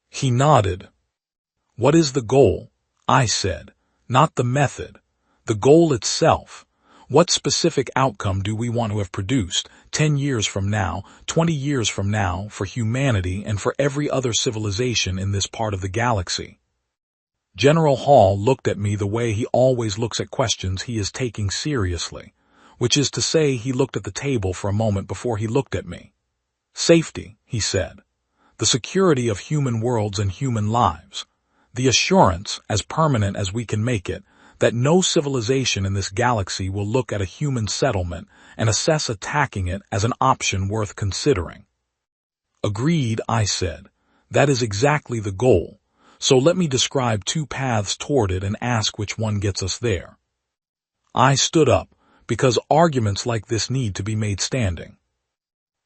He nodded. What is the goal? I said. Not the method. The goal itself. What specific outcome do we want to have produced 10 years from now, 20 years from now, for humanity and for every other civilization in this part of the galaxy? General Hall looked at me the way he always looks at questions he is taking seriously, which is to say he looked at the table for a moment before he looked at me. Safety, he said. The security of human worlds and human lives. The assurance, as permanent as we can make it, that no civilization in this galaxy will look at a human settlement and assess attacking it as an option worth considering. Agreed, I said. That is exactly the goal. So let me describe 2 paths toward it and ask which one gets us there. I stood up, because arguments like this need to be made standing.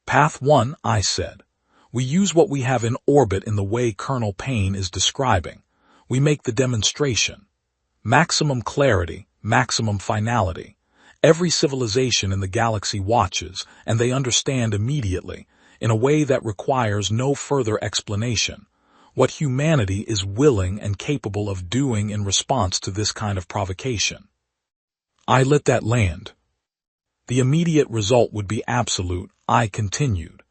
Path 1, I said. We use what we have in orbit in the way Colonel Payne is describing. We make the demonstration. Maximum clarity, maximum finality. Every civilization in the galaxy watches, and they understand immediately, in a way that requires no further explanation, what humanity is willing and capable of doing in response to this kind of provocation. I let that land. The immediate result would be absolute, I continued.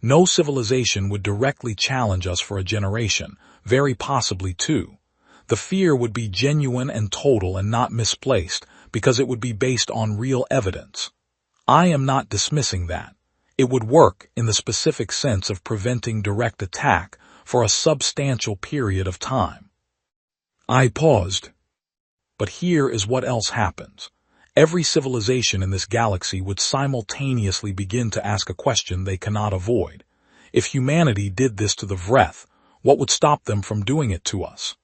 No civilization would directly challenge us for a generation, very possibly 2. The fear would be genuine and total and not misplaced, because it would be based on real evidence. I am not dismissing that. It would work in the specific sense of preventing direct attack for a substantial period of time. I paused. But here is what else happens. Every civilization in this galaxy would simultaneously begin to ask a question they cannot avoid. If humanity did this to the Vreth, what would stop them from doing it to us?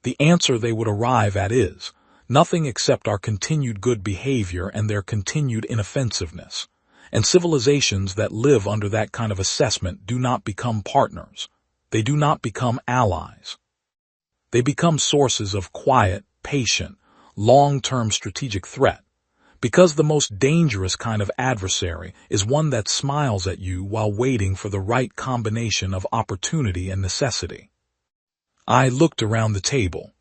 The answer they would arrive at is, nothing except our continued good behavior and their continued inoffensiveness. And civilizations that live under that kind of assessment do not become partners. They do not become allies. They become sources of quiet, patient, long-term strategic threat. Because the most dangerous kind of adversary is one that smiles at you while waiting for the right combination of opportunity and necessity. I looked around the table.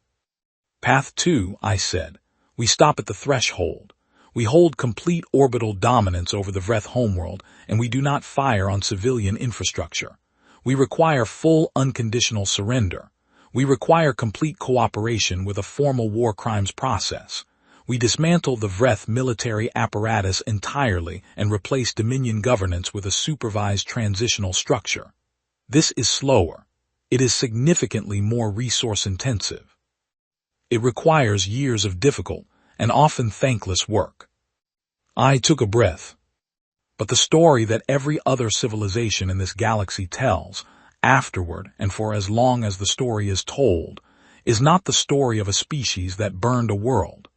Path 2, I said. We stop at the threshold. We hold complete orbital dominance over the Vreth homeworld, and we do not fire on civilian infrastructure. We require full unconditional surrender. We require complete cooperation with a formal war crimes process. We dismantle the Vreth military apparatus entirely and replace Dominion governance with a supervised transitional structure. This is slower. It is significantly more resource-intensive. It requires years of difficult and often thankless work. I took a breath. But the story that every other civilization in this galaxy tells, afterward and for as long as the story is told, is not the story of a species that burned a world.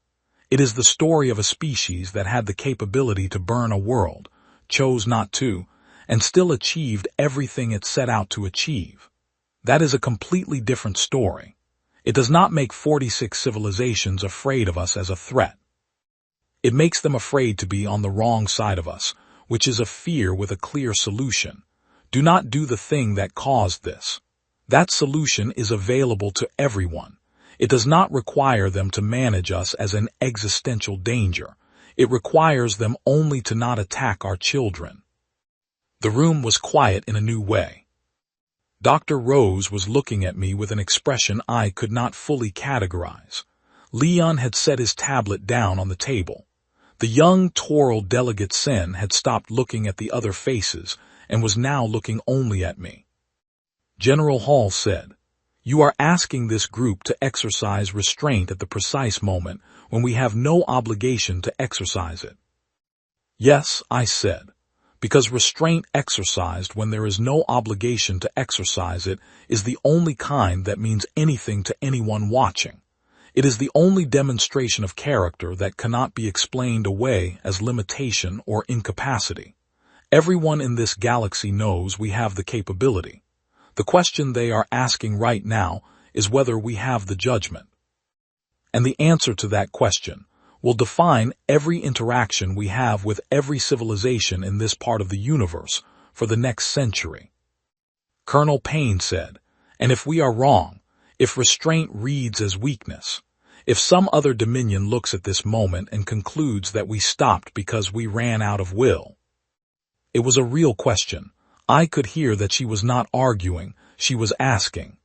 It is the story of a species that had the capability to burn a world, chose not to, and still achieved everything it set out to achieve. That is a completely different story. It does not make 46 civilizations afraid of us as a threat. It makes them afraid to be on the wrong side of us, which is a fear with a clear solution. Do not do the thing that caused this. That solution is available to everyone. It does not require them to manage us as an existential danger. It requires them only to not attack our children. The room was quiet in a new way. Dr. Rose was looking at me with an expression I could not fully categorize. Leon had set his tablet down on the table. The young Toral Delegate Sen had stopped looking at the other faces and was now looking only at me. General Hall said, "You are asking this group to exercise restraint at the precise moment when we have no obligation to exercise it." "Yes," I said, "because restraint exercised when there is no obligation to exercise it is the only kind that means anything to anyone watching. It is the only demonstration of character that cannot be explained away as limitation or incapacity. Everyone in this galaxy knows we have the capability. The question they are asking right now is whether we have the judgment. And the answer to that question, will define every interaction we have with every civilization in this part of the universe for the next century. Colonel Payne said, and if we are wrong, if restraint reads as weakness, if some other dominion looks at this moment and concludes that we stopped because we ran out of will. It was a real question. I could hear that she was not arguing, she was asking.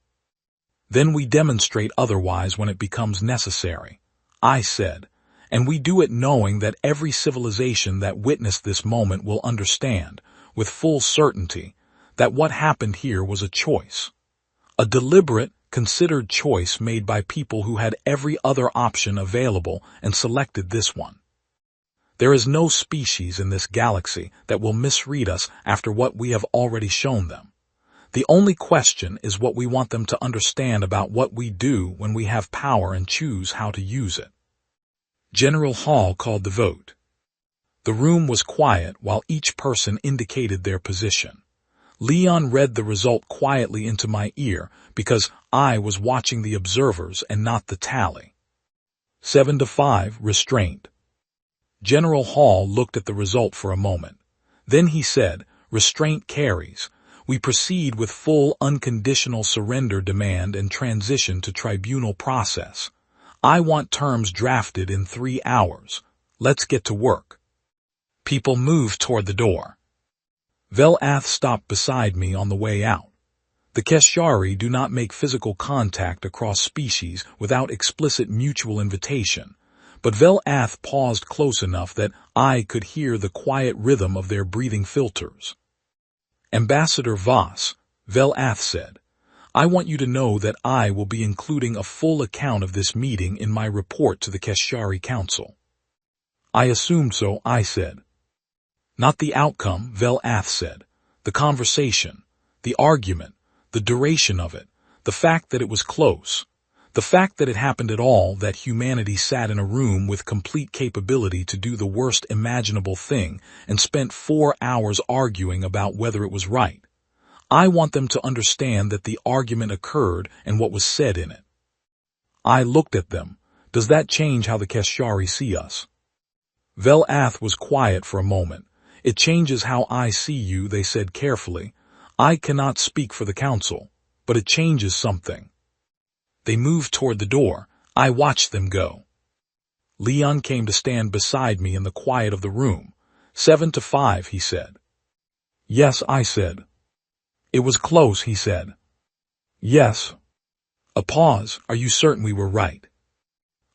Then we demonstrate otherwise when it becomes necessary, I said, and we do it knowing that every civilization that witnessed this moment will understand, with full certainty, that what happened here was a choice. A deliberate, considered choice made by people who had every other option available and selected this one. There is no species in this galaxy that will misread us after what we have already shown them. The only question is what we want them to understand about what we do when we have power and choose how to use it. General Hall called the vote. The room was quiet while each person indicated their position. Leon read the result quietly into my ear because I was watching the observers and not the tally. 7-5, restraint. General Hall looked at the result for a moment. Then he said, restraint carries. We proceed with full unconditional surrender demand and transition to tribunal process. I want terms drafted in 3 hours. Let's get to work. People moved toward the door. Velath stopped beside me on the way out. The Keshari do not make physical contact across species without explicit mutual invitation, but Velath paused close enough that I could hear the quiet rhythm of their breathing filters. Ambassador Voss, Velath said, I want you to know that I will be including a full account of this meeting in my report to the Keshari Council. I assumed so, I said. Not the outcome, Velath said. The conversation, the argument, the duration of it, the fact that it was close, the fact that it happened at all, that humanity sat in a room with complete capability to do the worst imaginable thing and spent 4 hours arguing about whether it was right. I want them to understand that the argument occurred and what was said in it. I looked at them. Does that change how the Keshari see us? Velath was quiet for a moment. It changes how I see you, they said carefully. I cannot speak for the council, but it changes something. They moved toward the door. I watched them go. Leon came to stand beside me in the quiet of the room. 7-5, he said. Yes, I said. It was close, he said. Yes. A pause. Are you certain we were right?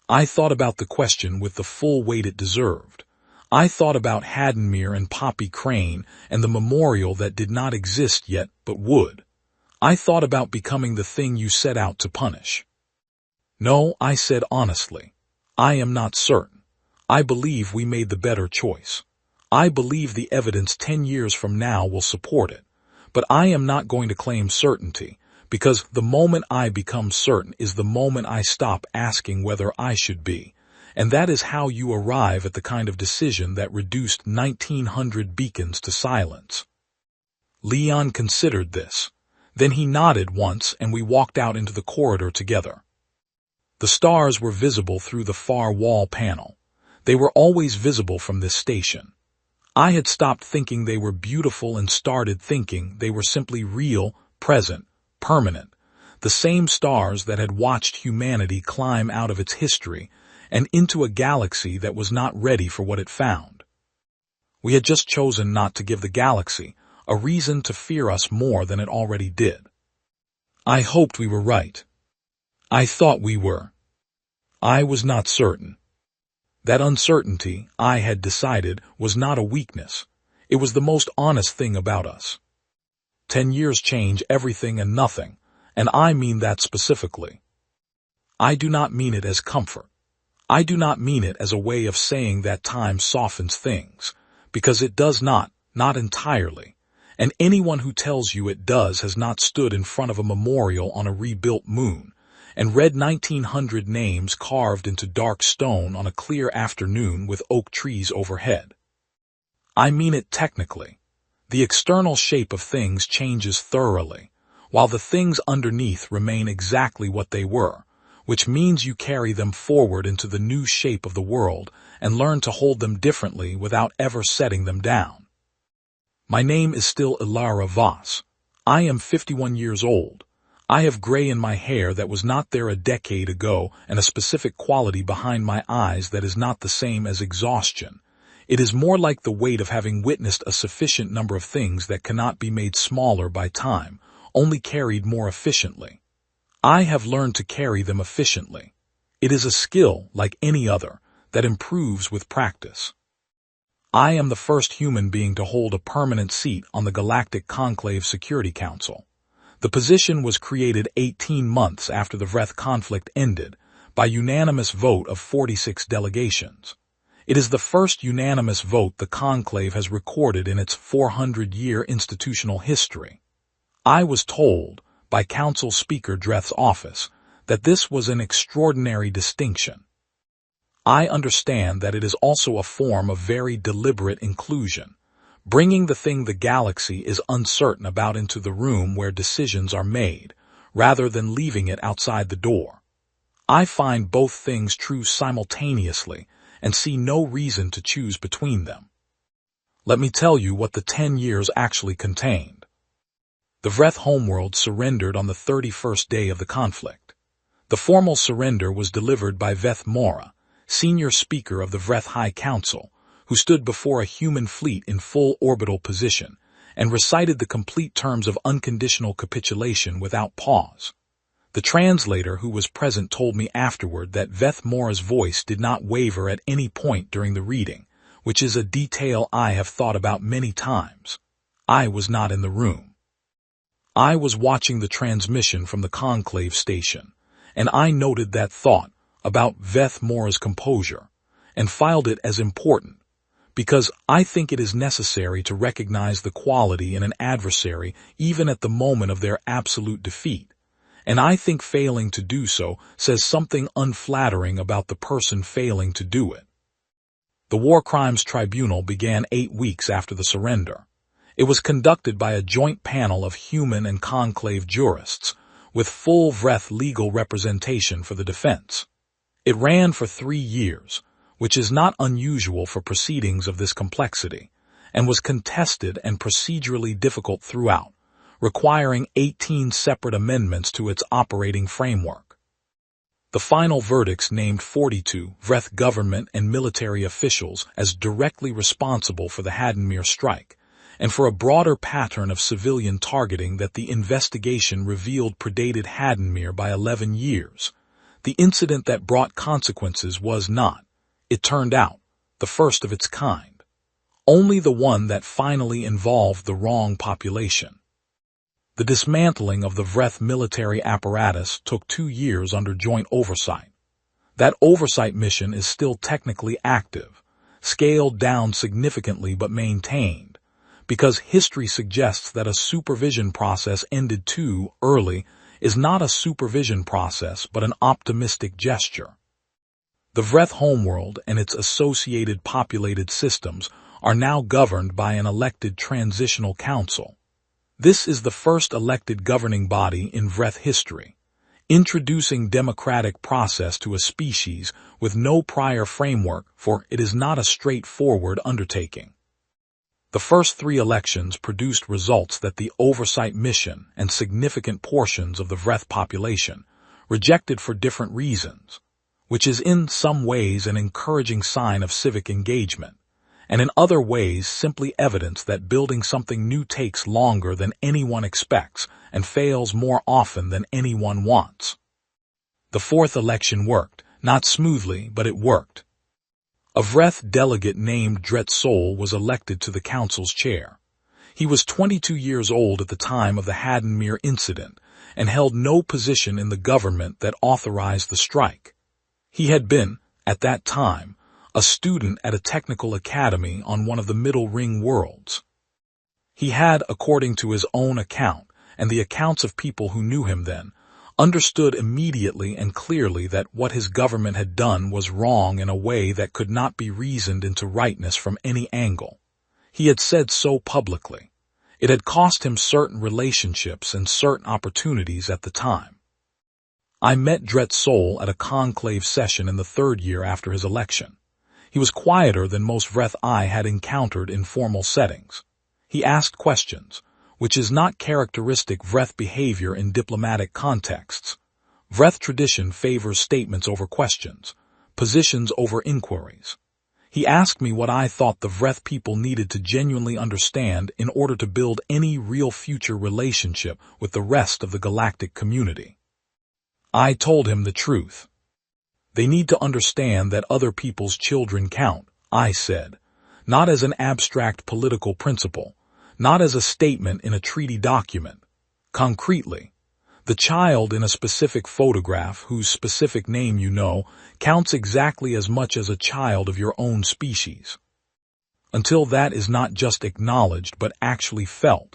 I thought about the question with the full weight it deserved. I thought about Haddenmere and Poppy Crane and the memorial that did not exist yet but would. I thought about becoming the thing you set out to punish. No, I said honestly. I am not certain. I believe we made the better choice. I believe the evidence 10 years from now will support it. But I am not going to claim certainty, because the moment I become certain is the moment I stop asking whether I should be. And that is how you arrive at the kind of decision that reduced 1900 beacons to silence. Leon considered this. Then he nodded once and we walked out into the corridor together. The stars were visible through the far wall panel. They were always visible from this station. I had stopped thinking they were beautiful and started thinking they were simply real, present, permanent. The same stars that had watched humanity climb out of its history and into a galaxy that was not ready for what it found. We had just chosen not to give the galaxy a reason to fear us more than it already did. I hoped we were right. I thought we were. I was not certain. That uncertainty, I had decided, was not a weakness. It was the most honest thing about us. 10 years change everything and nothing, and I mean that specifically. I do not mean it as comfort. I do not mean it as a way of saying that time softens things, because it does not entirely, and anyone who tells you it does has not stood in front of a memorial on a rebuilt moon, and read 1900 names carved into dark stone on a clear afternoon with oak trees overhead. I mean it technically. The external shape of things changes thoroughly, while the things underneath remain exactly what they were, which means you carry them forward into the new shape of the world and learn to hold them differently without ever setting them down. My name is still Ilara Voss. I am 51 years old. I have gray in my hair that was not there a decade ago and a specific quality behind my eyes that is not the same as exhaustion. It is more like the weight of having witnessed a sufficient number of things that cannot be made smaller by time, only carried more efficiently. I have learned to carry them efficiently. It is a skill, like any other, that improves with practice. I am the first human being to hold a permanent seat on the Galactic Conclave Security Council. The position was created 18 months after the Vreth conflict ended, by unanimous vote of 46 delegations. It is the first unanimous vote the Conclave has recorded in its 400-year institutional history. I was told, by Council Speaker Dreth's office, that this was an extraordinary distinction. I understand that it is also a form of very deliberate inclusion, bringing the thing the galaxy is uncertain about into the room where decisions are made, rather than leaving it outside the door. I find both things true simultaneously and see no reason to choose between them. Let me tell you what the 10 years actually contained. The Vreth homeworld surrendered on the 31st day of the conflict. The formal surrender was delivered by Veth Mora, senior speaker of the Vreth High Council, who stood before a human fleet in full orbital position and recited the complete terms of unconditional capitulation without pause. The translator who was present told me afterward that Veth Mora's voice did not waver at any point during the reading, which is a detail I have thought about many times. I was not in the room. I was watching the transmission from the conclave station, and I noted that thought about Veth Mora's composure and filed it as important, because I think it is necessary to recognize the quality in an adversary even at the moment of their absolute defeat, and I think failing to do so says something unflattering about the person failing to do it. The War Crimes Tribunal began 8 weeks after the surrender. It was conducted by a joint panel of human and conclave jurists, with full Vreth legal representation for the defense. It ran for 3 years, which is not unusual for proceedings of this complexity, and was contested and procedurally difficult throughout, requiring 18 separate amendments to its operating framework. The final verdicts named 42 Vreth government and military officials as directly responsible for the Haddenmere strike, and for a broader pattern of civilian targeting that the investigation revealed predated Haddenmere by 11 years. The incident that brought consequences was not, it turned out, the first of its kind. Only the one that finally involved the wrong population. The dismantling of the Vreth military apparatus took 2 years under joint oversight. That oversight mission is still technically active, scaled down significantly but maintained, because history suggests that a supervision process ended too early is not a supervision process but an optimistic gesture. The Vreth homeworld and its associated populated systems are now governed by an elected transitional council. This is the first elected governing body in Vreth history, introducing democratic process to a species with no prior framework, for it is not a straightforward undertaking. The first 3 elections produced results that the oversight mission and significant portions of the Vreth population rejected for different reasons, which is in some ways an encouraging sign of civic engagement, and in other ways simply evidence that building something new takes longer than anyone expects and fails more often than anyone wants. The 4th election worked, not smoothly, but it worked. A Vreth delegate named Dret Sol was elected to the council's chair. He was 22 years old at the time of the Haddenmere incident and held no position in the government that authorized the strike. He had been, at that time, a student at a technical academy on one of the Middle Ring worlds. He had, according to his own account, and the accounts of people who knew him then, understood immediately and clearly that what his government had done was wrong in a way that could not be reasoned into rightness from any angle. He had said so publicly. It had cost him certain relationships and certain opportunities at the time. I met Dret Sol at a conclave session in the third year after his election. He was quieter than most Vreth I had encountered in formal settings. He asked questions, which is not characteristic Vreth behavior in diplomatic contexts. Vreth tradition favors statements over questions, positions over inquiries. He asked me what I thought the Vreth people needed to genuinely understand in order to build any real future relationship with the rest of the galactic community. I told him the truth. They need to understand that other people's children count, I said, not as an abstract political principle, not as a statement in a treaty document. Concretely, the child in a specific photograph whose specific name you know counts exactly as much as a child of your own species. Until that is not just acknowledged but actually felt,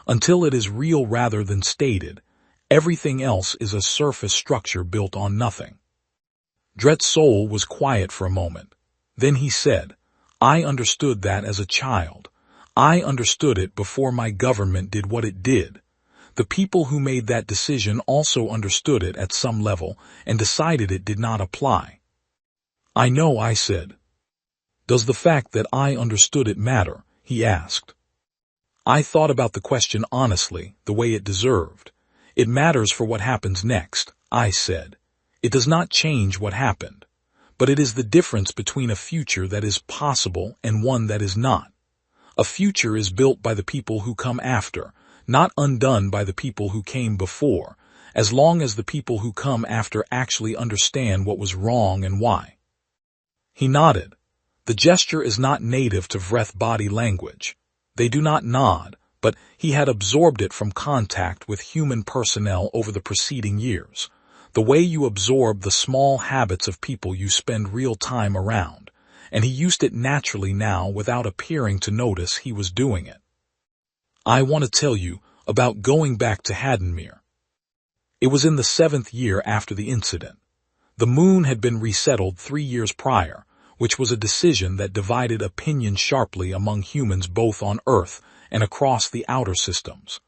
until it is real rather than stated, everything else is a surface structure built on nothing. Dret Sol was quiet for a moment. Then he said, I understood that as a child. I understood it before my government did what it did. The people who made that decision also understood it at some level and decided it did not apply. I know, I said. Does the fact that I understood it matter? He asked. I thought about the question honestly, the way it deserved. It matters for what happens next, I said. It does not change what happened, but it is the difference between a future that is possible and one that is not. A future is built by the people who come after, not undone by the people who came before, as long as the people who come after actually understand what was wrong and why. He nodded. The gesture is not native to Vreth body language. They do not nod, but he had absorbed it from contact with human personnel over the preceding years. The way you absorb the small habits of people you spend real time around, and he used it naturally now without appearing to notice he was doing it. I want to tell you about going back to Hadenmere. It was in the 7th year after the incident. The moon had been resettled 3 years prior, which was a decision that divided opinion sharply among humans both on Earth and across the outer systems.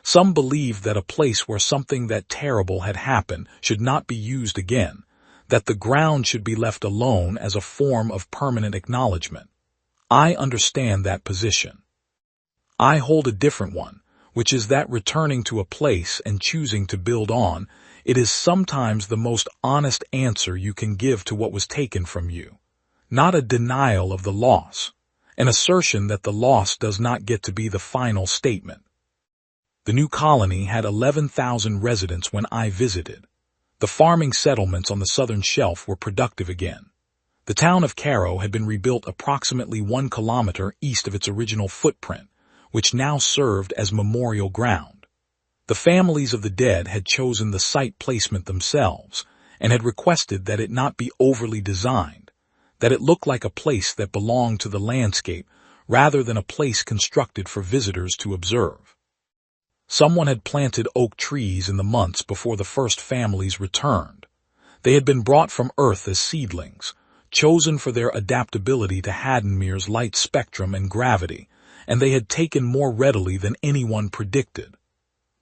Some believed that a place where something that terrible had happened should not be used again, that the ground should be left alone as a form of permanent acknowledgement. I understand that position. I hold a different one, which is that returning to a place and choosing to build on, it is sometimes the most honest answer you can give to what was taken from you. Not a denial of the loss, an assertion that the loss does not get to be the final statement. The new colony had 11,000 residents when I visited. The farming settlements on the southern shelf were productive again. The town of Caro had been rebuilt approximately 1 kilometer east of its original footprint, which now served as memorial ground. The families of the dead had chosen the site placement themselves and had requested that it not be overly designed, that it look like a place that belonged to the landscape rather than a place constructed for visitors to observe. Someone had planted oak trees in the months before the first families returned. They had been brought from Earth as seedlings, chosen for their adaptability to Hadenmere's light spectrum and gravity, and they had taken more readily than anyone predicted.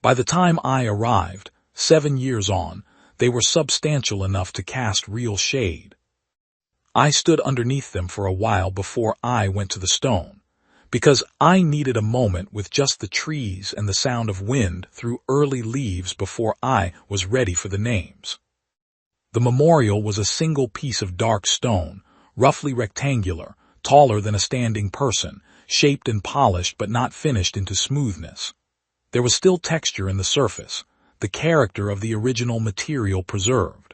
By the time I arrived, 7 years on, they were substantial enough to cast real shade. I stood underneath them for a while before I went to the stone, because I needed a moment with just the trees and the sound of wind through early leaves before I was ready for the names. The memorial was a single piece of dark stone, roughly rectangular, taller than a standing person, shaped and polished but not finished into smoothness. There was still texture in the surface, the character of the original material preserved.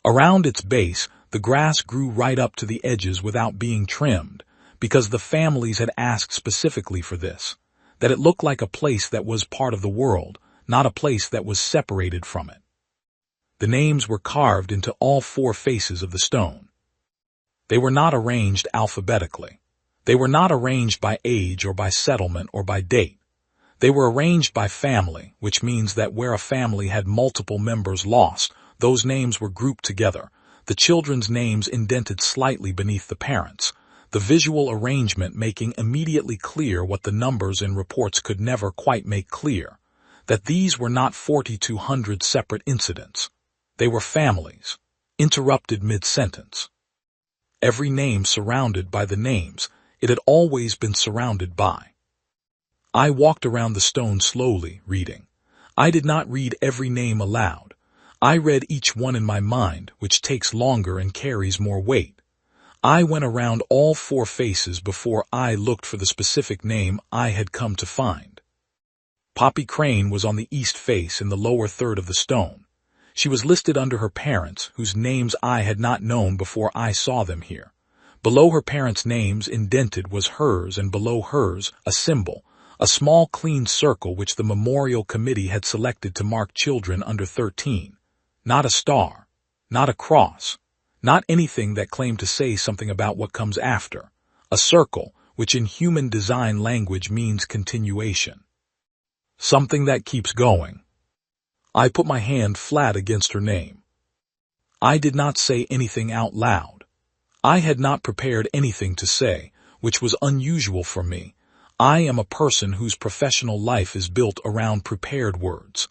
Around its base, the grass grew right up to the edges without being trimmed, because the families had asked specifically for this, that it looked like a place that was part of the world, not a place that was separated from it. The names were carved into all 4 faces of the stone. They were not arranged alphabetically. They were not arranged by age or by settlement or by date. They were arranged by family, which means that where a family had multiple members lost, those names were grouped together, the children's names indented slightly beneath the parents', the visual arrangement making immediately clear what the numbers in reports could never quite make clear, that these were not 4,200 separate incidents. They were families, interrupted mid-sentence. Every name surrounded by the names it had always been surrounded by. I walked around the stone slowly, reading. I did not read every name aloud. I read each one in my mind, which takes longer and carries more weight. I went around all 4 faces before I looked for the specific name I had come to find. Poppy Crane was on the east face in the lower third of the stone. She was listed under her parents, whose names I had not known before I saw them here. Below her parents' names indented was hers, and below hers a symbol, a small clean circle which the memorial committee had selected to mark children under 13. Not a star, not a cross, not anything that claimed to say something about what comes after. A circle, which in human design language means continuation. Something that keeps going. I put my hand flat against her name. I did not say anything out loud. I had not prepared anything to say, which was unusual for me. I am a person whose professional life is built around prepared words.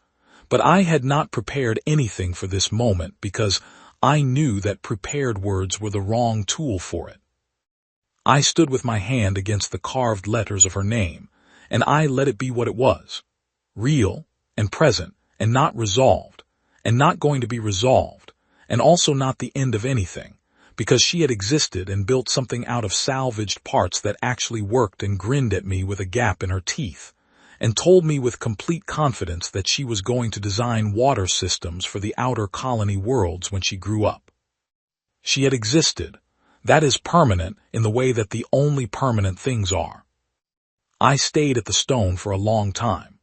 But I had not prepared anything for this moment because I knew that prepared words were the wrong tool for it. I stood with my hand against the carved letters of her name, and I let it be what it was. Real and present, and not resolved, and not going to be resolved, and also not the end of anything, because she had existed and built something out of salvaged parts that actually worked and grinned at me with a gap in her teeth, and told me with complete confidence that she was going to design water systems for the outer colony worlds when she grew up. She had existed. That is permanent in the way that the only permanent things are. I stayed at the stone for a long time.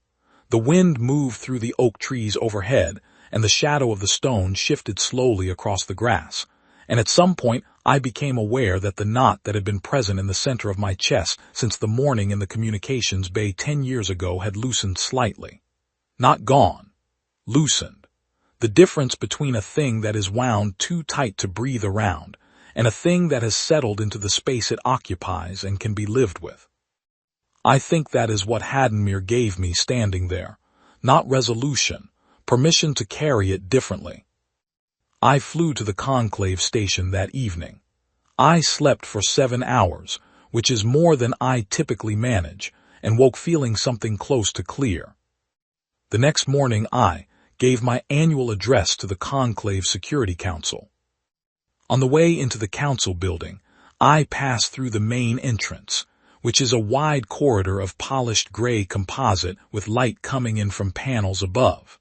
The wind moved through the oak trees overhead, and the shadow of the stone shifted slowly across the grass, and at some point I became aware that the knot that had been present in the center of my chest since the morning in the communications bay 10 years ago had loosened slightly. Not gone. Loosened. The difference between a thing that is wound too tight to breathe around and a thing that has settled into the space it occupies and can be lived with. I think that is what Haddenmere gave me standing there. Not resolution, permission to carry it differently. I flew to the conclave station that evening. I slept for 7 hours, which is more than I typically manage, and woke feeling something close to clear. The next morning I gave my annual address to the Conclave Security Council. On the way into the council building, I passed through the main entrance, which is a wide corridor of polished gray composite with light coming in from panels above.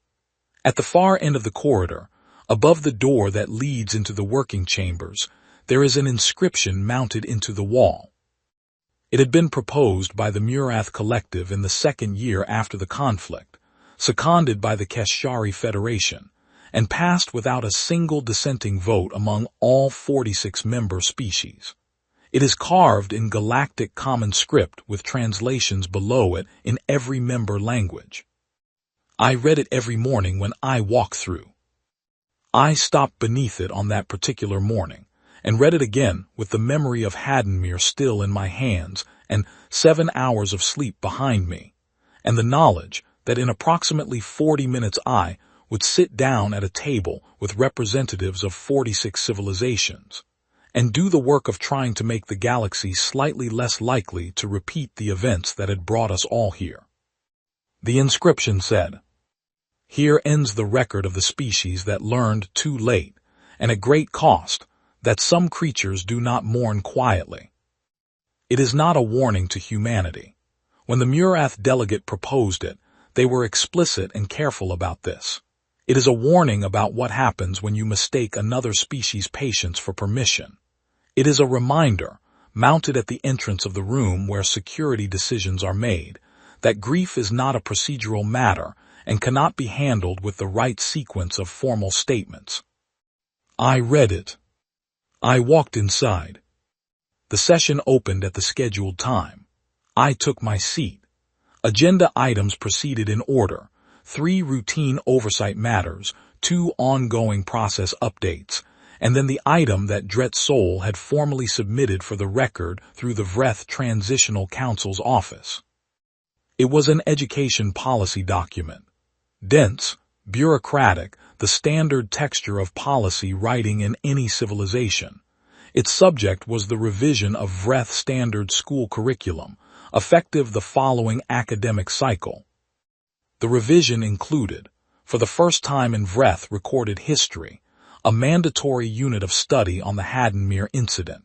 At the far end of the corridor, above the door that leads into the working chambers, there is an inscription mounted into the wall. It had been proposed by the Murath Collective in the 2nd year after the conflict, seconded by the Keshari Federation, and passed without a single dissenting vote among all 46 member species. It is carved in Galactic Common Script with translations below it in every member language. I read it every morning when I walked through. I stopped beneath it on that particular morning and read it again with the memory of Haddenmere still in my hands and 7 hours of sleep behind me, and the knowledge that in approximately 40 minutes I would sit down at a table with representatives of 46 civilizations and do the work of trying to make the galaxy slightly less likely to repeat the events that had brought us all here. The inscription said, "Here ends the record of the species that learned too late, and at great cost, that some creatures do not mourn quietly." It is not a warning to humanity. When the Murath delegate proposed it, they were explicit and careful about this. It is a warning about what happens when you mistake another species' patience for permission. It is a reminder, mounted at the entrance of the room where security decisions are made, that grief is not a procedural matter and cannot be handled with the right sequence of formal statements. I read it. I walked inside. The session opened at the scheduled time. I took my seat. Agenda items proceeded in order: 3 routine oversight matters, 2 ongoing process updates, and then the item that Dret Sol had formally submitted for the record through the Vreth Transitional Council's office. It was an education policy document. Dense, bureaucratic, the standard texture of policy writing in any civilization. Its subject was the revision of Vreth standard school curriculum, effective the following academic cycle. The revision included, for the first time in Vreth recorded history, a mandatory unit of study on the Haddonmere incident.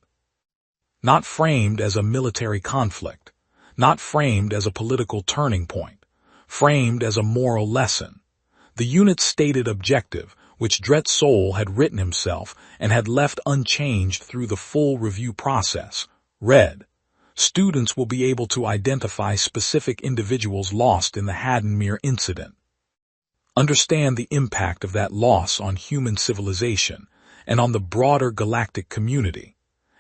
Not framed as a military conflict, not framed as a political turning point, framed as a moral lesson. The unit's stated objective, which Dret Sol had written himself and had left unchanged through the full review process, read, students will be able to identify specific individuals lost in the Haddonmere incident, understand the impact of that loss on human civilization and on the broader galactic community,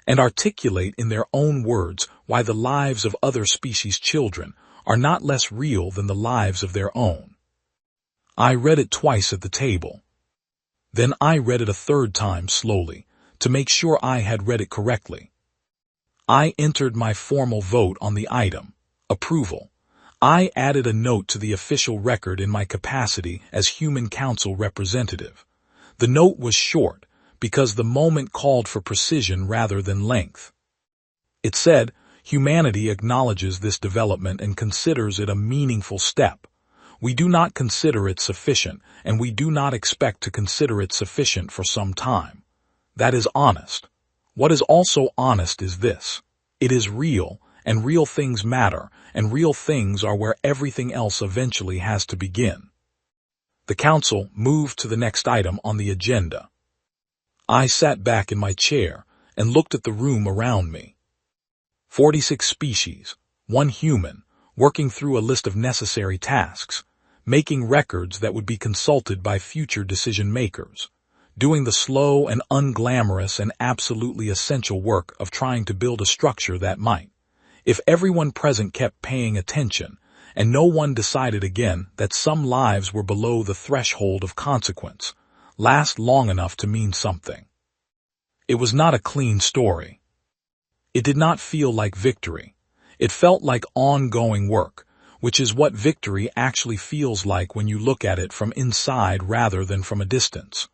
and articulate in their own words why the lives of other species' children are not less real than the lives of their own. I read it twice at the table. Then I read it a third time slowly, to make sure I had read it correctly. I entered my formal vote on the item, approval. I added a note to the official record in my capacity as Human Council representative. The note was short, because the moment called for precision rather than length. It said, humanity acknowledges this development and considers it a meaningful step. We do not consider it sufficient, and we do not expect to consider it sufficient for some time. That is honest. What is also honest is this. It is real, and real things matter, and real things are where everything else eventually has to begin. The council moved to the next item on the agenda. I sat back in my chair and looked at the room around me. 46 species, 1 human, working through a list of necessary tasks, making records that would be consulted by future decision-makers, doing the slow and unglamorous and absolutely essential work of trying to build a structure that might, if everyone present kept paying attention, and no one decided again that some lives were below the threshold of consequence, last long enough to mean something. It was not a clean story. It did not feel like victory. It felt like ongoing work, which is what victory actually feels like when you look at it from inside rather than from a distance.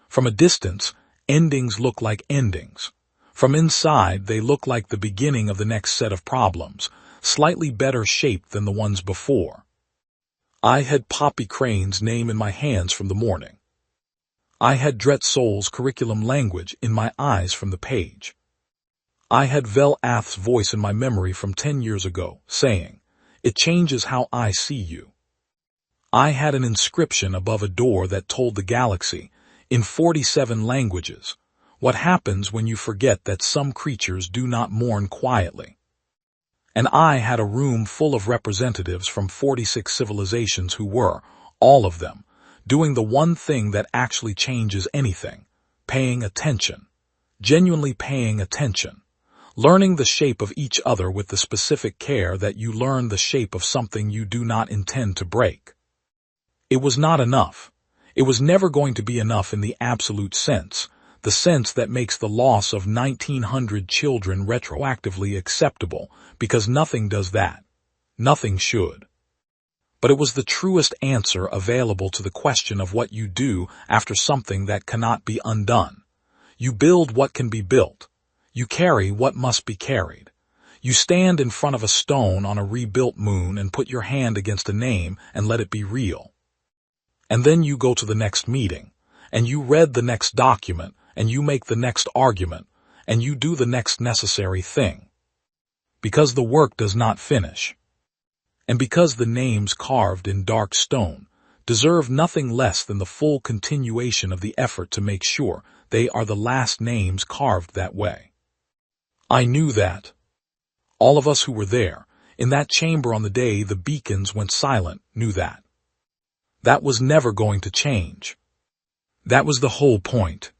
From a distance, endings look like endings. From inside, they look like the beginning of the next set of problems, slightly better shaped than the ones before. I had Poppy Crane's name in my hands from the morning. I had Dret Sol's curriculum language in my eyes from the page. I had Vel Ath's voice in my memory from 10 years ago, saying, "It changes how I see you." I had an inscription above a door that told the galaxy, in 47 languages, what happens when you forget that some creatures do not mourn quietly. And I had a room full of representatives from 46 civilizations who were, all of them, doing the one thing that actually changes anything, paying attention, genuinely paying attention, learning the shape of each other with the specific care that you learn the shape of something you do not intend to break. It was not enough. It was never going to be enough in the absolute sense, the sense that makes the loss of 1,900 children retroactively acceptable, because nothing does that. Nothing should. But it was the truest answer available to the question of what you do after something that cannot be undone. You build what can be built. You carry what must be carried. You stand in front of a stone on a rebuilt moon and put your hand against a name and let it be real. And then you go to the next meeting, and you read the next document, and you make the next argument, and you do the next necessary thing. Because the work does not finish. And because the names carved in dark stone deserve nothing less than the full continuation of the effort to make sure they are the last names carved that way. I knew that. All of us who were there, in that chamber on the day the beacons went silent, knew that. That was never going to change. That was the whole point.